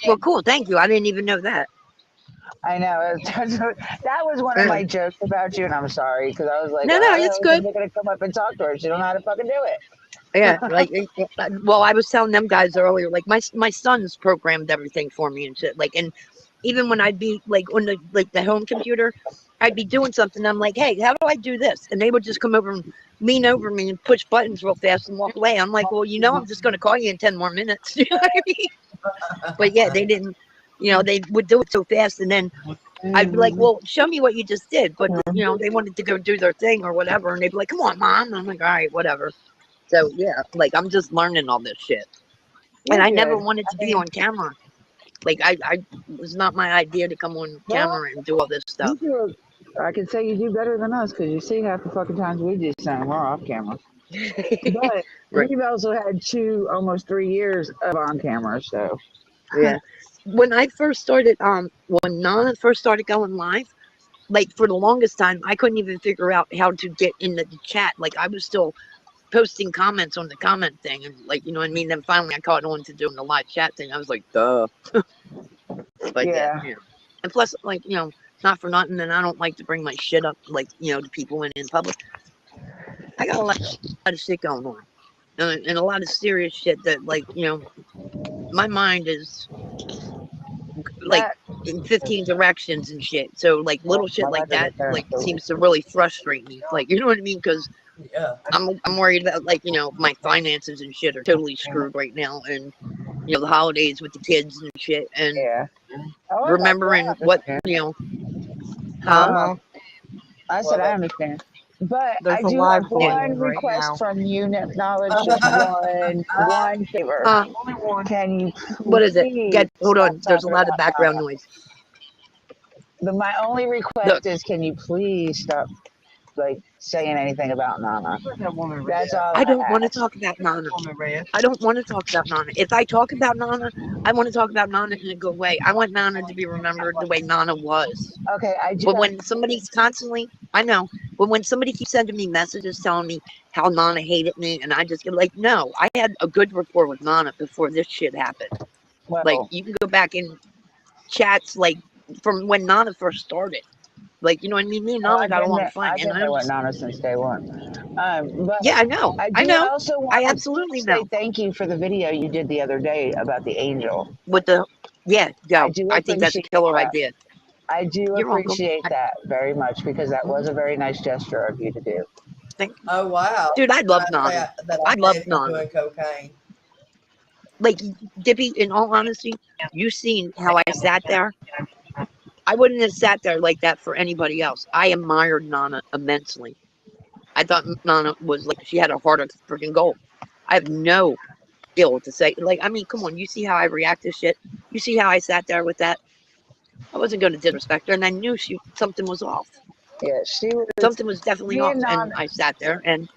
Well, cool. Thank you. I didn't even know that. I know. That was one of Uh, my jokes about you, and I'm sorry because I was like, no, oh, no, how the it's hell is good. they gonna come up and talk to her? She don't know how to fucking do it. Yeah, like, well, I was telling them guys earlier, like my son's programmed everything for me and shit. Like, and even when I'd be like on the home computer, I'd be doing something. I'm like, hey, how do I do this? And they would just come over and lean over me and push buttons real fast and walk away. I'm like, well, I'm just gonna call you in 10 more minutes. You know what I mean? But yeah, they didn't. They would do it so fast, and then I'd be like, well, show me what you just did. But they wanted to go do their thing or whatever, and they'd be like, come on, mom. I'm like, all right, whatever. So yeah, like I'm just learning all this shit, and You're I never good. wanted to I be mean, on camera. Like I was not my idea to come on well, camera and do all this you stuff. do. I can say you do better than us because you see half the fucking times we do something we're off camera. But Right. we've also had almost 3 years of on camera. So Yeah. When I first started, when Nana first started going live, like for the longest time, I couldn't even figure out how to get into the chat. Like I was still posting comments on the comment thing, and like you know what I mean. Then finally, I caught on to doing the live chat thing. I was like, duh. But yeah, yeah, yeah. And plus, like not for nothing, and I don't like to bring my shit up, like to people in public. I got a lot of shit going on, and a lot of serious shit that, like my mind is like that. in 15 directions and shit. So like Well, little my shit like electric that, is there. like So seems to really frustrate me. Like you know what I mean? Because Yeah. I'm worried about like my finances and shit are totally screwed right now, and the holidays with the kids and shit, and yeah. Oh, I remembering what understand. huh? Uh-huh. I said I understand. But There's I a do live have going one on right request now. from you, knowledge. Just one favor. Uh, Only one. Can you what is it? please Hold stop on. There's a talking lot of about background Nana? noise. My only Look, request is, can you please stop like saying anything about Nana? Let that woman That's rest. all I I don't want to ask. talk about Let that Nana. woman rest. I don't want to talk about Nana. If I talk about Nana, I want to talk about Nana in a good way. I want Nana to be remembered the way Nana was. Okay, I do But have. when somebody's constantly, I know, but when somebody keeps sending me messages telling me how Nana hated me, and I just get like, no, I had a good rapport with Nana before this shit happened. Like, Well, you can go back in chats, like, from when Nana first started. Like, you know what I mean? Me and oh, Nana got along fine. I've And been I there with don't, Nana since day one. But yeah, I know. I I do know. also I want to absolutely say know. thank you for the video you did the other day about the angel. With the, yeah, I go. do I think that's a appreciate killer that. idea. I do You're welcome. appreciate I that very much because that was mhm, a very nice gesture of you to do. think, Oh wow. dude, I love I say Nana. that I I love had him Nana. doing cocaine. Like, Dippy, in all honesty, you seen how I sat there. I wouldn't have sat there like that for anybody else. I admired Nana immensely. I thought Nana was like she had a heart of freaking gold. I have no skill to say, like, I mean, come on, you see how I react to shit? You see how I sat there with that? I wasn't going to disrespect her, and I knew something was off. Yeah, she was. Something was definitely Me off, and and Nana, I sat there, and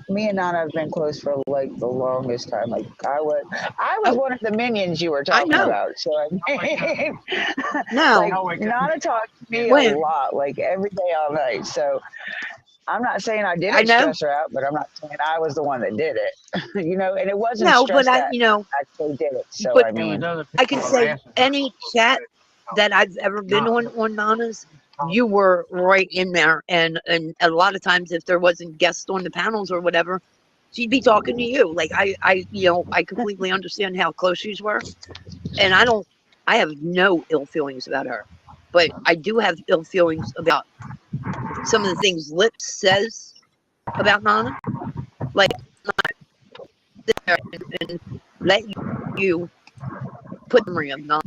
me and Nana have been close for like the longest time. Like I was oh, one of the minions you were I talking know. about. So I mean, No, like Nana talked to me a when lot, like every day, all night. So I'm not saying I I didn't know, stress her out, but I'm not saying I was the one that did it. And it wasn't no, but stress that actually did it. So but I mean, I can say any chat that I've ever been on Nana's, you were right in there, and a lot of times if there wasn't guests on the panels or whatever, she'd be talking to you. Like I completely understand how close you were, and I have no ill feelings about her, but I do have ill feelings about some of the things Lips says about Nana, like not there and let you put memory of Nana.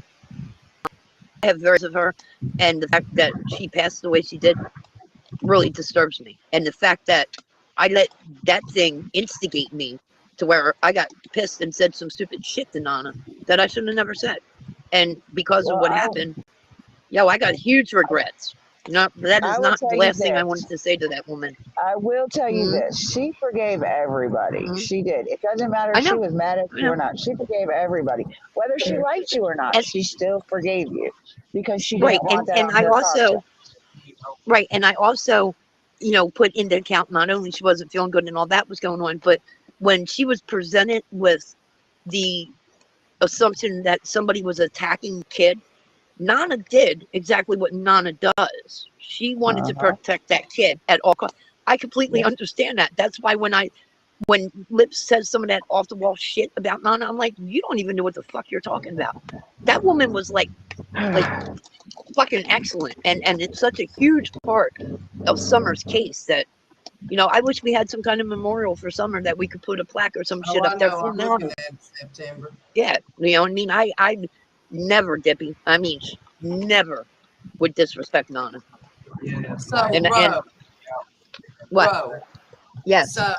I have versions of her, and the fact that she passed the way she did really disturbs me. And the fact that I let that thing instigate me to where I got pissed and said some stupid shit to Nana that I should have never said. And because of well, what happened, I got huge regrets. No, that is I will not the tell you last thing I this. wanted to say to that woman. I will tell you Mm, this. She forgave everybody. mm, She did. It doesn't matter I if she know, was mad at I you or know. not. She forgave everybody. Whether she liked you or not, And she still forgave you because she right, didn't want that and on I her conscience. also right, and I also, put into account not only she wasn't feeling good and all that was going on, but when she was presented with the assumption that somebody was attacking the kid, Nana did exactly what Nana does. She wanted to Uh-huh. protect that kid at all costs. I completely Yeah. understand that. That's why when Lips says some of that off the wall shit about Nana, I'm like, you don't even know what the fuck you're talking about. That woman was like fucking excellent, and it's such a huge part of Summer's case that I wish we had some kind of memorial for Summer that we could put a plaque or some Oh, shit I up there know. for I'm looking Nana. at it in September. Yeah, I mean, I never, Dippy. I mean, never would disrespect Nana. So, And what? Ro. Yes. So,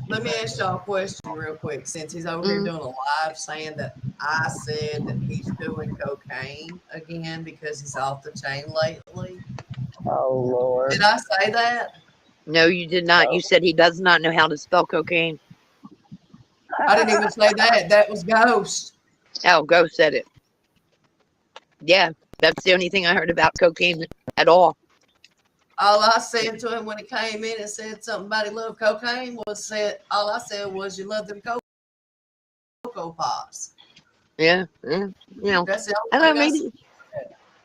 let me ask y'all a question real quick. Since he's over here Mm, doing a live saying that I said that he's doing cocaine again because he's off the chain lately. Oh Lord. Did I say that? no, you did not. Oh. You said he does not know how to spell cocaine. I didn't even say that. That was Ghost. Oh, Ghost said it. Yeah, that's the only thing I heard about cocaine at all. All I said to him when he came in and said something about he loved cocaine all I said was you love them cocoa pops. Yeah, That's the I only don't know. thing I said.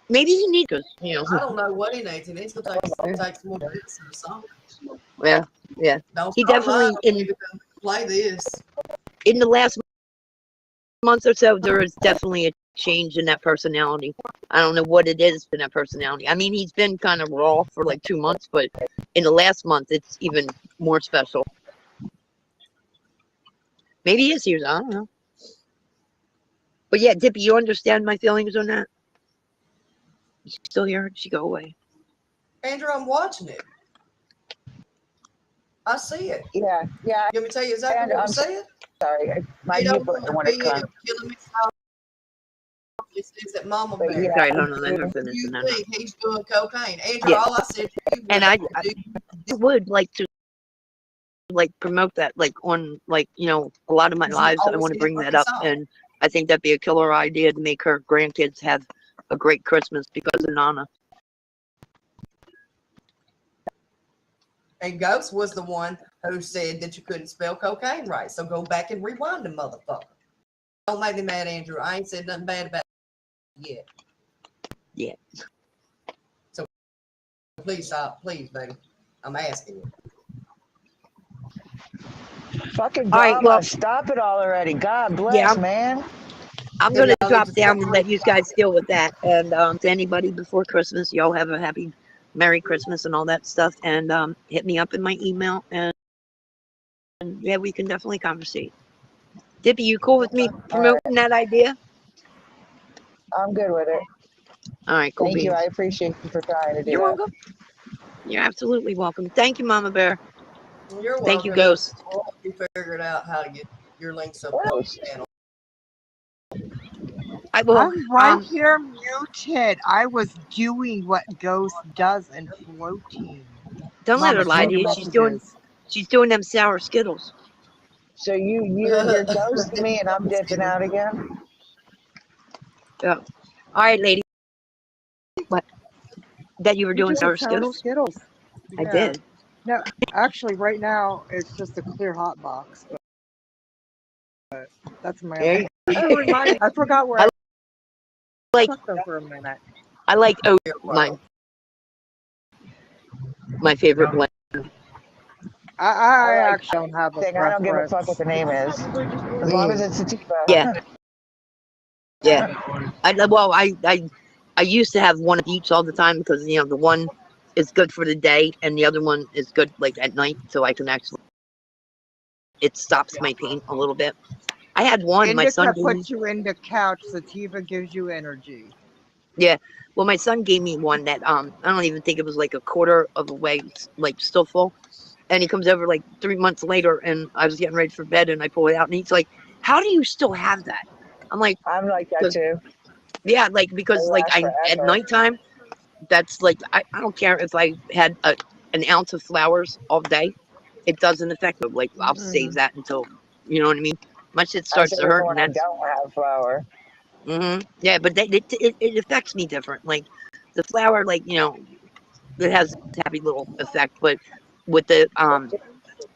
Maybe he needs because I don't know what he needs. He needs to take some more medicine or something. yeah. Don't He start lying definitely on me because play this. in the last month or so, there is definitely a change in that personality. I don't know what it is in that personality. I mean, he's been kind of raw for like 2 months, but in the last month, it's even more special. Maybe he is here. I don't know. But yeah, Dippy, you understand my feelings on that? You still here? Did she go away? Andrew, I'm watching it. I see it. Yeah. Yeah. You want me to tell you exactly And what I'm we said? sorry. My mute 8:01 button wanted to p.m. come. Killing me softly. It says that Mama But Bear. yeah, Sorry, I hold on. Let her do. finish. You And then think he's doing cocaine? Andrew, yeah, all I said to you and was, I would like to promote that on a lot of my because you lives. I always want to get it bring from that me up, soft. and I think that'd be a killer idea to make her grandkids have a great Christmas because of Nana. And Ghost was the one who said that you couldn't spell cocaine right. So go back and rewind the motherfucker. Don't make me mad, Andrew. I ain't said nothing bad about it yet. Yeah. So please stop. Please, baby. I'm asking you. Fucking All right. drama. Well, Stop it all already. God yeah, bless, man. I'm Then gonna y'all need drop to down stop and let you guys deal with that. And to anybody before Christmas, y'all have a happy, Merry Christmas and all that stuff. And hit me up in my email, and yeah, we can definitely conversate. Dippy, you cool with me Okay. All right. promoting that idea? I'm good with it. All right, cool Thank you. I beans. appreciate you for trying to do You're that. welcome. You're absolutely welcome. Thank you, Mama Bear. You're Thank you, welcome. Ghost. I'll help you figure it out how to get your links up What on else? the channel. I will. I'm right here muted. I was doing what Ghost does in floating. Don't let her Mama, lie send to your you. messages. She's doing them sour Skittles. So you're ghosting me and I'm dipping out again? Yeah. All right, lady. What? That you were You doing just said sour sour Skittles? Skittles. I Yeah. did. No, actually, right now it's just a clear hot box, but that's my Yeah. other. Oh, remind me, I forgot where I I like put them for a minute. I like oat. My favorite blend. I I like actually don't have a I don't give a fuck what preference. the name is. As long as it's sativa. Yeah. Yeah. I used to have one of each all the time because the one is good for the day and the other one is good like at night, so I can actually it stops my pain a little bit. I had one. My son Indica gave me. puts you into couch. Sativa gives you energy. Yeah. Well, my son gave me one that I don't even think it was like a quarter of a way, like still full. And he comes over like 3 months later, and I was getting ready for bed, and I pull it out, and he's like, "How do you still have that?" I'm like, I'm like that "Cause too. yeah, like They because like last I at forever. nighttime, that's like I don't care if I had an ounce of flowers all day, it doesn't affect me. Like I'll save Mm-mm. that until you know what I mean. My shit I starts say to even hurt, when and I that's don't have flour. yeah, but it affects me different. Like the flower, like it has a happy little effect, but with the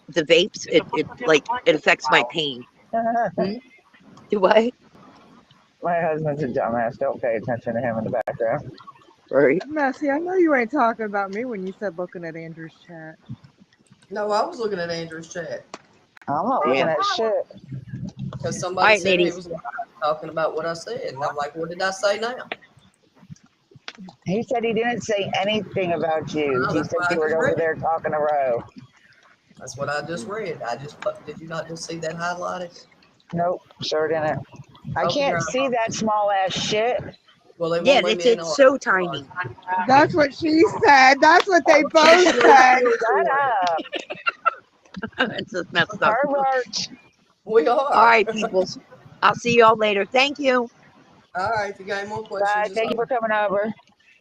vapes, it like it affects my pain. Hmm? Do what? My husband's a dumbass. Don't pay attention to him in the background. Right. Messy, I know you ain't talking about me when you said looking at Andrew's chat. No, I was looking at Andrew's chat I'm not looking Yeah. at shit. because All somebody right, said he ladies. was talking about what I said, and I'm like, what did I say now? He said he didn't say anything about you. No, He that's said what I you were just over read. there talking to Roe. That's what I just read. Did you not just see that highlighted? Nope, sure didn't. I Open your can't see eyes. that small ass shit. Well, they Yeah, won't let me in it's on so tiny. That's what she said. That's what they both it. said. Shut up, It's just messed up. pervert. We All are. right, peoples. I'll see y'all later. Thank you. All right, if you got any more questions, Bye. just Thank you for coming over.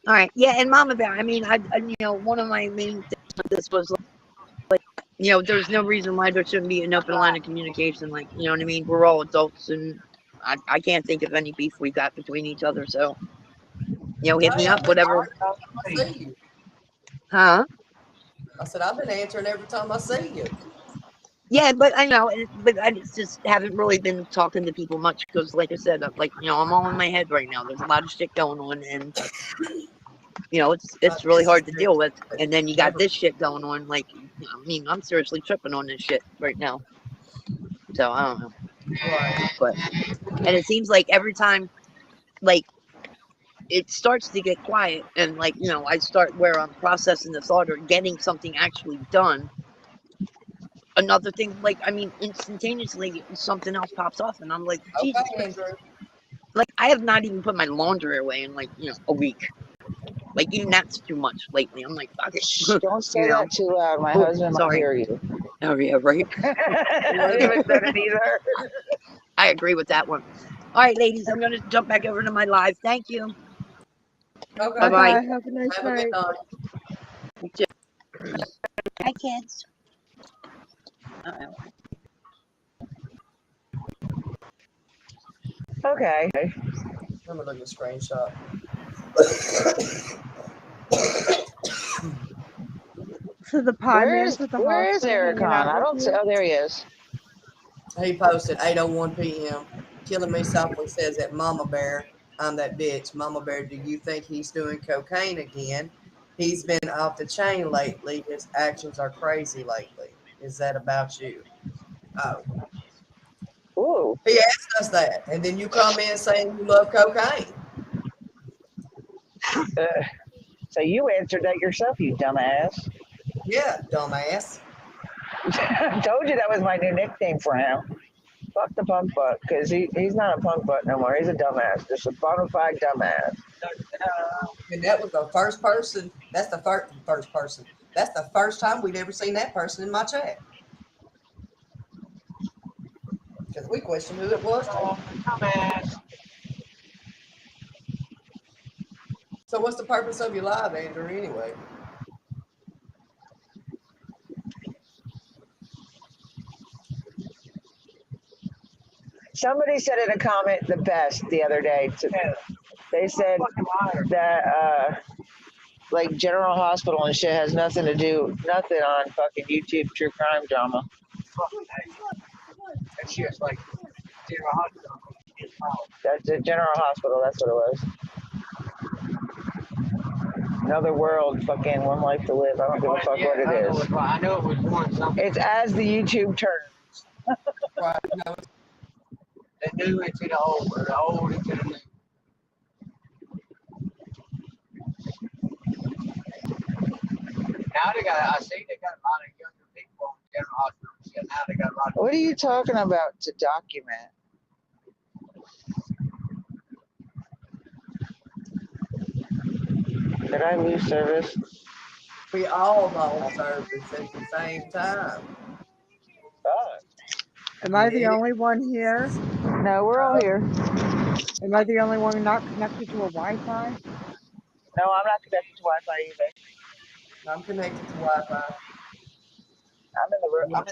All right. Yeah, and Mama Bear. I mean, one of my main things with this was like, there's no reason why there shouldn't be an open line of communication. Like, you know what I mean? We're all adults, and I can't think of any beef we got between each other. So, hit me hey, I've up, been whatever. answering every time I see you. Huh? I said I've been answering every time I see you. Yeah, but I know, but I just haven't really been talking to people much because, like I said, I'm all in my head right now. There's a lot of shit going on, and it's really This is hard to deal with. And then you got never. this shit going on. Like, I mean, I'm seriously tripping on this shit right now. So I don't know, Right. but and it seems like every time, like it starts to get quiet, and like I start where I'm processing the thought or getting something actually done. Another thing, like I mean, instantaneously something else pops off, and I'm like, Jesus Okay, Christ. Andrew. Like I have not even put my laundry away in like a week. Like even that's too much lately. I'm like, fuck it. Shh, don't say you know. that too loud. My Oh, husband might sorry. hear you. Oh yeah, right. I haven't said it either. I agree with that one. All right, ladies, I'm gonna jump back over to my live. Thank you. Okay. Bye Bye bye. bye. Have a nice Have a good night. night. Hi, kids. Uh-oh. Okay. Let me look at the screenshot. So the pie man's at the Where is hospital Eric hanging on? out I with don't see. you. Oh, there he is. He posted 8:01 p.m. Killing Me Softly says that Mama Bear, I'm that bitch. Mama Bear, do you think he's doing cocaine again? He's been off the chain lately. His actions are crazy lately. Is that about you? Oh, Ooh. he asked us that, and then you come in saying you love cocaine. So you answered that yourself, you dumbass. Yeah, dumbass. I told you that was my new nickname for him. Fuck the punk butt, because he's not a punk butt no more. He's a dumbass. Just a bona fide dumbass. And that was the first person. That's the first person. That's the first time we've ever seen that person in my chat. Because we questioned who it was. Oh, dumbass. So what's the purpose of your live, Andrew, anyway? Somebody said in a comment the best the other day. They said that like General Hospital and shit has nothing on fucking YouTube true crime drama. That shit's like zero hot dog. That's a General Hospital. That's what it was. Another world, fucking one life to live. I don't give a fuck what it is. I know it was one something. It's as the YouTube turns. Right. No, The new into the old, or the old into the new. Now they got, I see they got a lot of younger people on General Hospital. Shit, now they got a lot of. What are you talking about to document? Did I lose service? we all lost service at the same time. Oh. Am I the only one here? No, we're all here. Am I the only one not connected to a Wi-Fi? No, I'm not connected to Wi-Fi either. I'm connected to Wi-Fi. I'm in the road. I'm on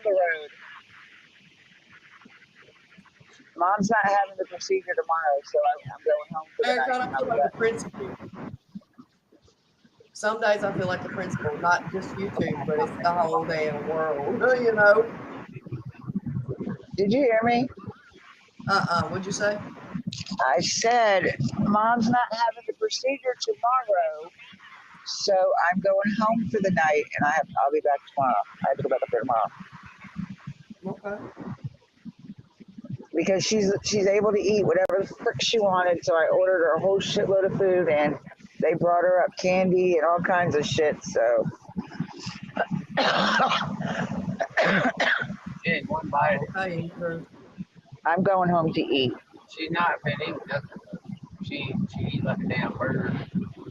the road. Mom's not having the procedure tomorrow, so I'm going home for the Eric, night. I feel like the principal. Some days I feel like the principal, not just YouTube, but it's the whole damn world. You know? Did you hear me? What'd you say? I said Mom's not having the procedure tomorrow, so I'm going home for the night, and I'll be back tomorrow. I have to go back up there tomorrow. Okay. Because she's able to eat whatever the frick she wanted, so I ordered her a whole shitload of food, and they brought her up candy and all kinds of shit. So Shit, one bite. Okay. I'm going home to eat. She's not been eating nothing. She eat like a damn burger.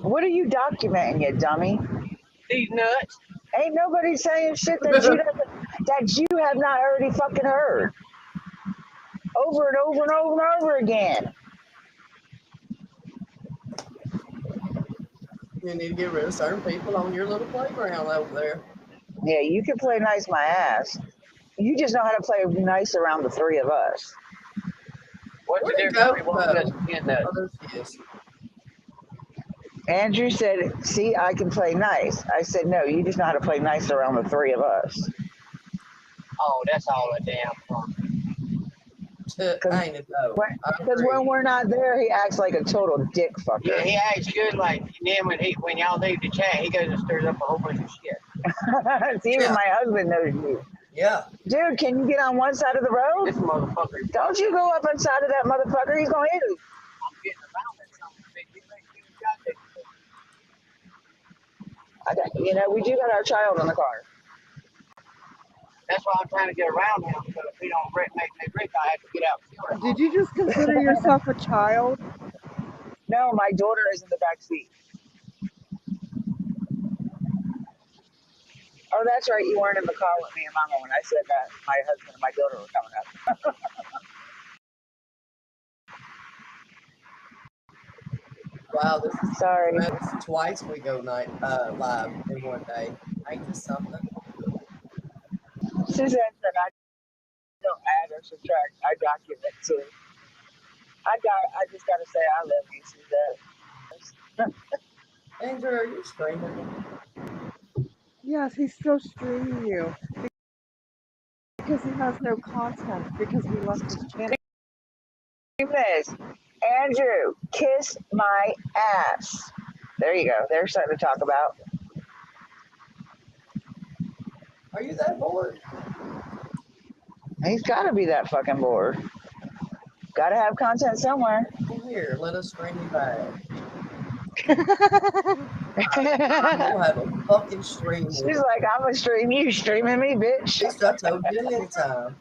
What are you documenting, you dummy? These nuts. Ain't nobody saying shit that you have not already fucking heard over and over and over and over again. You need to get rid of certain people on your little playground over there. Yeah, you can play nice my ass. You just know how to play nice around the three of us. What's Where'd the it difference go? between one of us and nuts? Oh, there she is. Andrew said, see, I can play nice. I said, no, you just know how to play nice around the three of us. Oh, that's all a damn fun. Ain't it though? Because when we're not there, he acts like a total dick fucker. Yeah, he acts good. Like, and then when y'all leave the chat, he goes and stirs up a whole bunch of shit. See, even my husband knows you. Yeah. Dude, can you get on one side of the road? This motherfucker. Don't you go up inside of that motherfucker. He's going to hit you. I'm getting around that something. You ain't even got that. We do got our child in the car. That's why I'm trying to get around him. So if he don't make me break, I have to get out. Did you just consider yourself a child? No, my daughter is in the back seat. Oh, that's right. You weren't in the car with me and Mama when I said that my husband and my daughter were coming up. Wow, this is Sorry. twice we go live in one day. Ain't this something? Suzanne said I don't add or subtract. I document too. I just gotta say I love you, Suzanne. Andrew, are you streaming? Yes, he's still streaming you. Because he has no content. Because we left his channel. Miss Andrew, kiss my ass. There you go. There's something to talk about. Are you that bored? He's got to be that fucking bored. Got to have content somewhere. Well, here, let us stream you back. She's We'll have a fucking stream. like, I'm going to stream you. Streaming me, bitch. At least I told you anytime.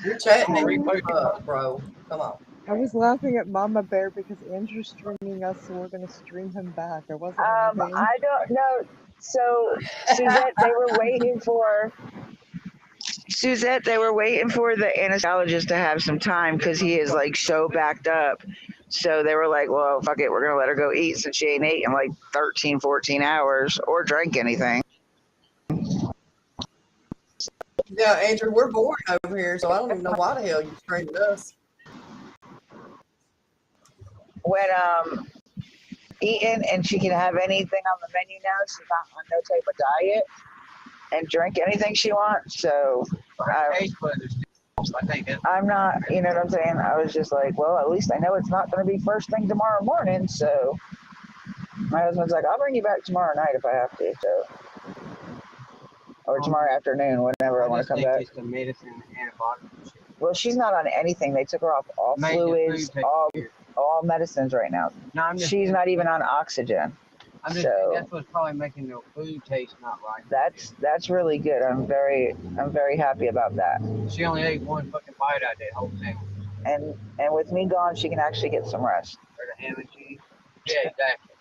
You're chatting and up, bro. Come on. I was laughing at Mama Bear because Andrew's streaming us, so we're going to stream him back. I wasn't laughing. I don't know. So, Suzette, they were waiting for Suzette, they were waiting for the anesthesiologist to have some time because he is like so backed up. So they were like, well, fuck it, we're going to let her go eat since she ain't ate in like 13, 14 hours or drank anything. Yeah, Andrew, we're bored over here, so I don't even know why the hell you screamed at us. When eating and she can have anything on the menu now, she's not on no type of diet and drink anything she wants. So I'm not, you know what I'm saying? I was just like, well, at least I know it's not going to be first thing tomorrow morning. So my husband's like, I'll bring you back tomorrow night if I have to. So, or tomorrow afternoon, whenever I want to come back. It's the medicine, antibiotics. Well, she's not on anything. They took her off all fluids, all medicines right now. No, I'm just, She's not even on oxygen. I'm just So that's what's probably making the food taste not right. that's really good. I'm very happy about that. She only ate one fucking bite out of that whole thing. And with me gone, she can actually get some rest. Or the ham and cheese. Yeah, exactly.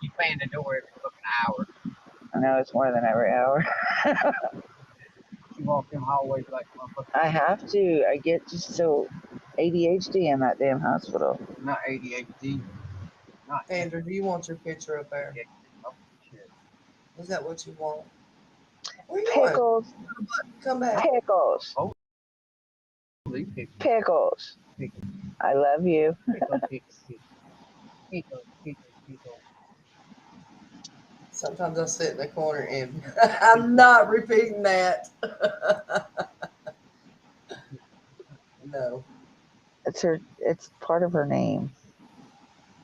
You fan the door every fucking hour. I know it's more than every hour. You walk them hallways like motherfucker. I have to. I get just so ADHD in that damn hospital. Not ADHD. Not Andrew, do you want your picture up there? Oh, shit. Is that what you want? Where you going? Pickles. Come back. Pickles. Oh. Pickles. I love you. Sometimes I sit in the corner and I'm not repeating that. No. It's part of her name.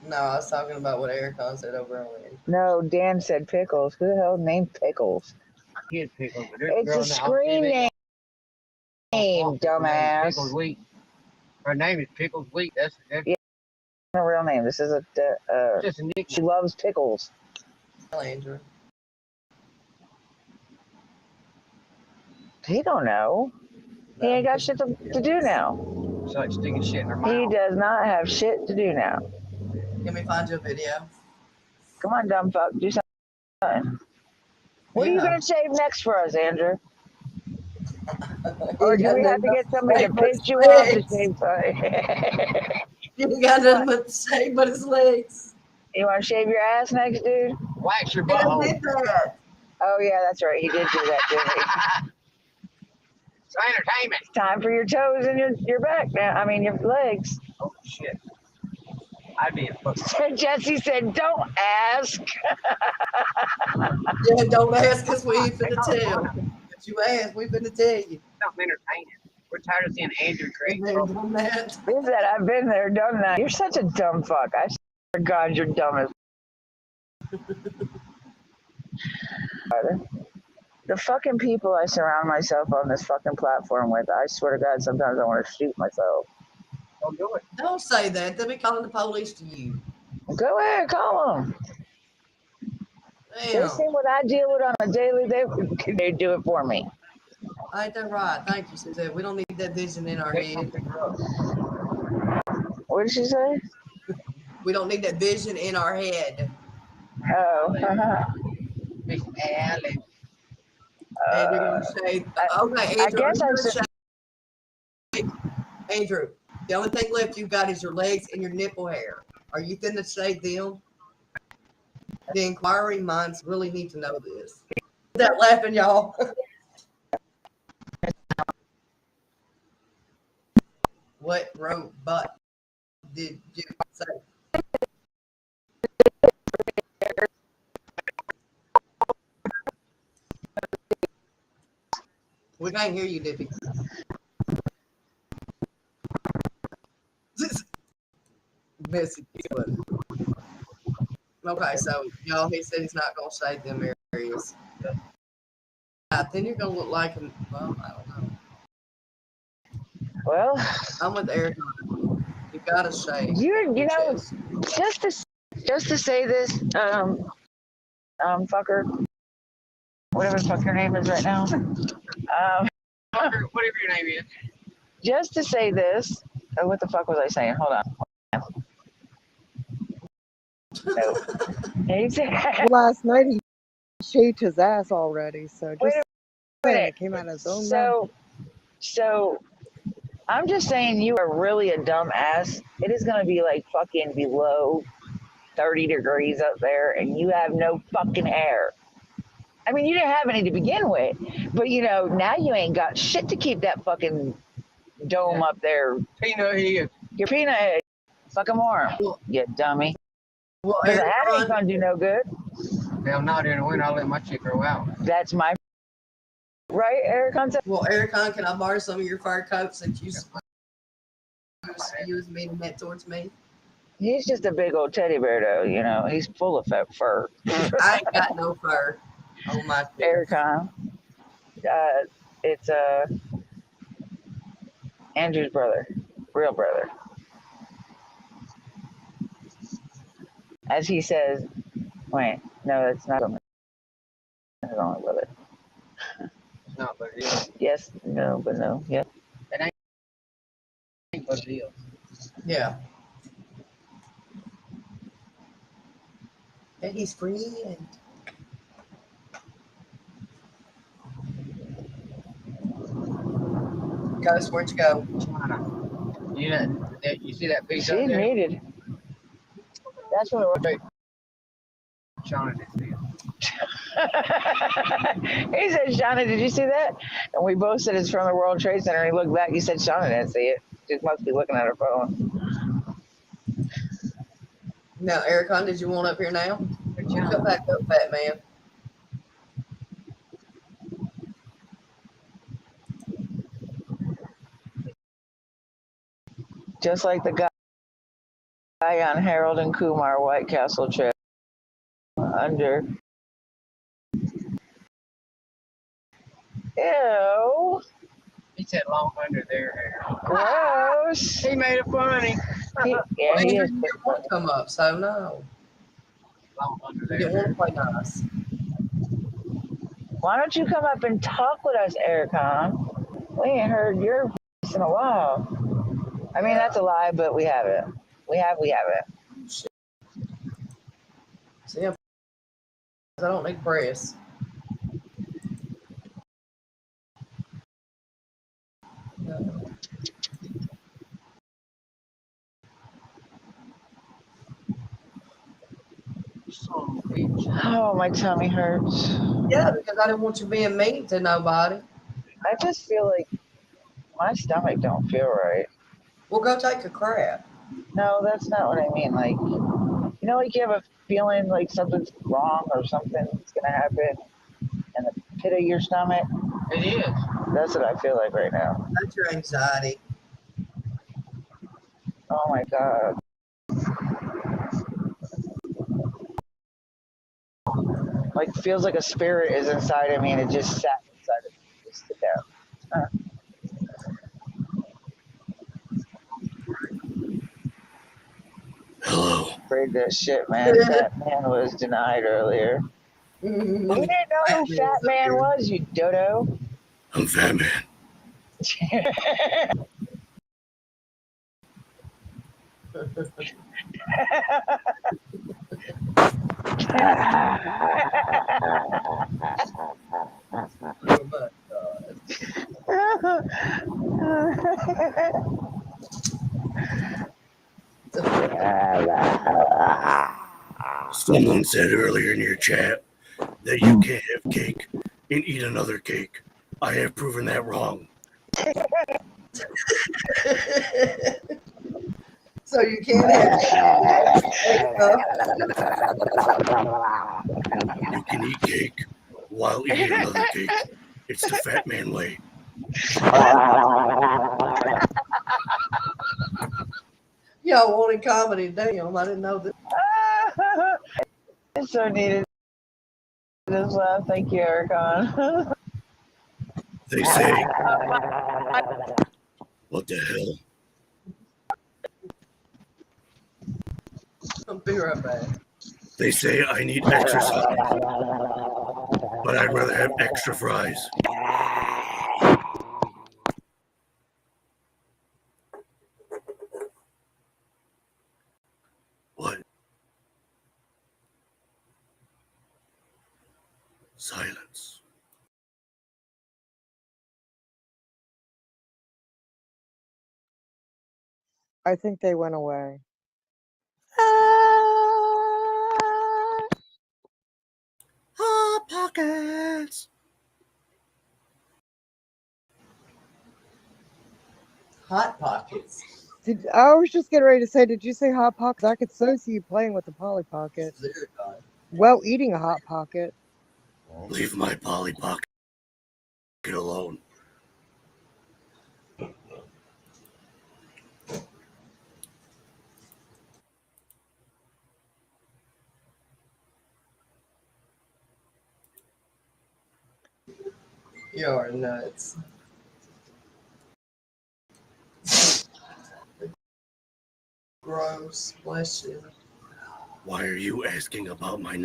No, I was talking about what Ericon said over on it. No, Dan said Pickles. Who the hell named Pickles? Pickles. It's a screen name, dumbass. Pickles Wheat. Her name is Pickles Wheat. That's Yeah, her real name. This is just a nickname. she loves pickles. Andrew. He don't know. He ain't got shit to do now. It's like sticking shit in her mouth. He does not have shit to do now. Let me find you a video. Come on, dumb fuck. Do something. What are you going to shave next for us, Andrew? Or do we have to get somebody to pitch you off to shave something? You got nothing but to say but his legs. You want to shave your ass next, dude? Wax your I butthole. did that. Oh, yeah, that's right. He did do that, didn't he? It's entertainment. It's time for your toes and your back now. I mean, your legs. Oh, shit. I'd be a fucking... Jesse said, don't ask. Yeah, don't ask us. We ain't finna tell. If you ask, we finna tell you. Something entertaining. We're tired of seeing Andrew create Been there, done that. He said, I've been there, done that. You're such a dumb fuck. I swear to God, you're dumb as the fucking people I surround myself on this fucking platform with, I swear to God, sometimes I want to shoot myself. Don't do it. Don't say that. They'll be calling the police to you. Go ahead, call them. They Damn. see what I deal with on a daily basis. They do it for me. Ain't that right? Thank you, Suzette. We don't need that vision in our head. What did she say? We don't need that vision in our head. Oh. Miss Alex. And you're gonna say, okay, Andrew. I guess I'm I'm gonna say, Andrew, the only thing left you've got is your legs and your nipple hair. Are you finna say them? The inquiring minds really need to know this. That laughing, y'all. What robot did you say? We can't hear you, Dippy. Message. Okay, so y'all, he said he's not gonna say them areas. Then you're gonna look like him. Well, I don't know. Well, I'm with Eric. You gotta shave. you know, just to say this, fucker, whatever the fuck your name is right now. Whatever your name is. Just to say this, what the fuck was I saying? Hold on. No. Last night he shaved his ass already, so Wait just a minute. it came out of his own mouth. So So I'm just saying, you are really a dumb ass. It is going to be like fucking below 30 degrees up there, and you have no fucking hair. I mean, you didn't have any to begin with, but now you ain't got shit to keep that fucking dome up there. Peanut head. Your peanut head, fucking warm, Well, you dummy. well, Because the hat ain't gonna do no good. Well, not in the winter. I'll let my chick grow out. That's my right, Eric. Well, Ericon, can I borrow some of your fur coats that you use me to meant towards me? He's just a big old teddy bear, though. He's full of fur. I ain't got no fur on my chest. Ericon, it's Andrew's brother, real brother. As he says, wait, no, that's not his only brother. It's not what it is. Yes, no, but no, yeah. It ain't what it is. Yeah. And he's free and Ghost, where'd you go? China. You see that piece She's up there? muted. That's what it China did see it. He said, Shauna, did you see that? And we both said it's from the World Trade Center. And he looked back. He said, Shauna didn't see it. She must be looking at her phone. Now, Ericon, did you want up here now? Come back up, fat man. Just like the guy on Harold and Kumar White Castle Trail under. Ew. He said long under their hair. Gross. He made it funny. He Well, Andrew, is. you didn't want to come up, so no. Long under You their didn't want hair. to play nice. Why don't you come up and talk with us, Ericon? We ain't heard your voice in a while. I mean, that's a lie, but we haven't. We haven't. See, I don't need press. Oh, my tummy hurts. Yeah, because I didn't want you being mean to nobody. I just feel like my stomach don't feel right. Well, go take a crap. No, that's not what I mean. Like, like you have a feeling like something's wrong or something's gonna happen in the pit of your stomach. It is. That's what I feel like right now. That's your anxiety. Oh my god. Like feels like a spirit is inside of me and it just sat inside of me. Just sit down. Hello. Afraid that shit, man. Fat man was denied earlier. We didn't know who Fat Man was, you dodo. I'm Fat Man. Oh my Someone said earlier in your chat that you can't have cake and eat another cake. I have proven that wrong. So you can't have You can eat cake while eating another cake. It's the Fat Man way. Y'all wanted comedy, damn. I didn't know that. It's so needed. This laugh. Thank you, Ericon. They say, what the hell? I'll be right back. They say I need exercise, but I'd rather have extra fries. What? Silence. I think they went away. Hot Pockets. Hot Pockets. I was just getting ready to say, did you say Hot Pockets? I could so see you playing with a Polly Pocket. Very hot. Well, eating a Hot Pocket. Leave my Polly Pocket alone. You're nuts. Gross. Bless you. Why are you asking about my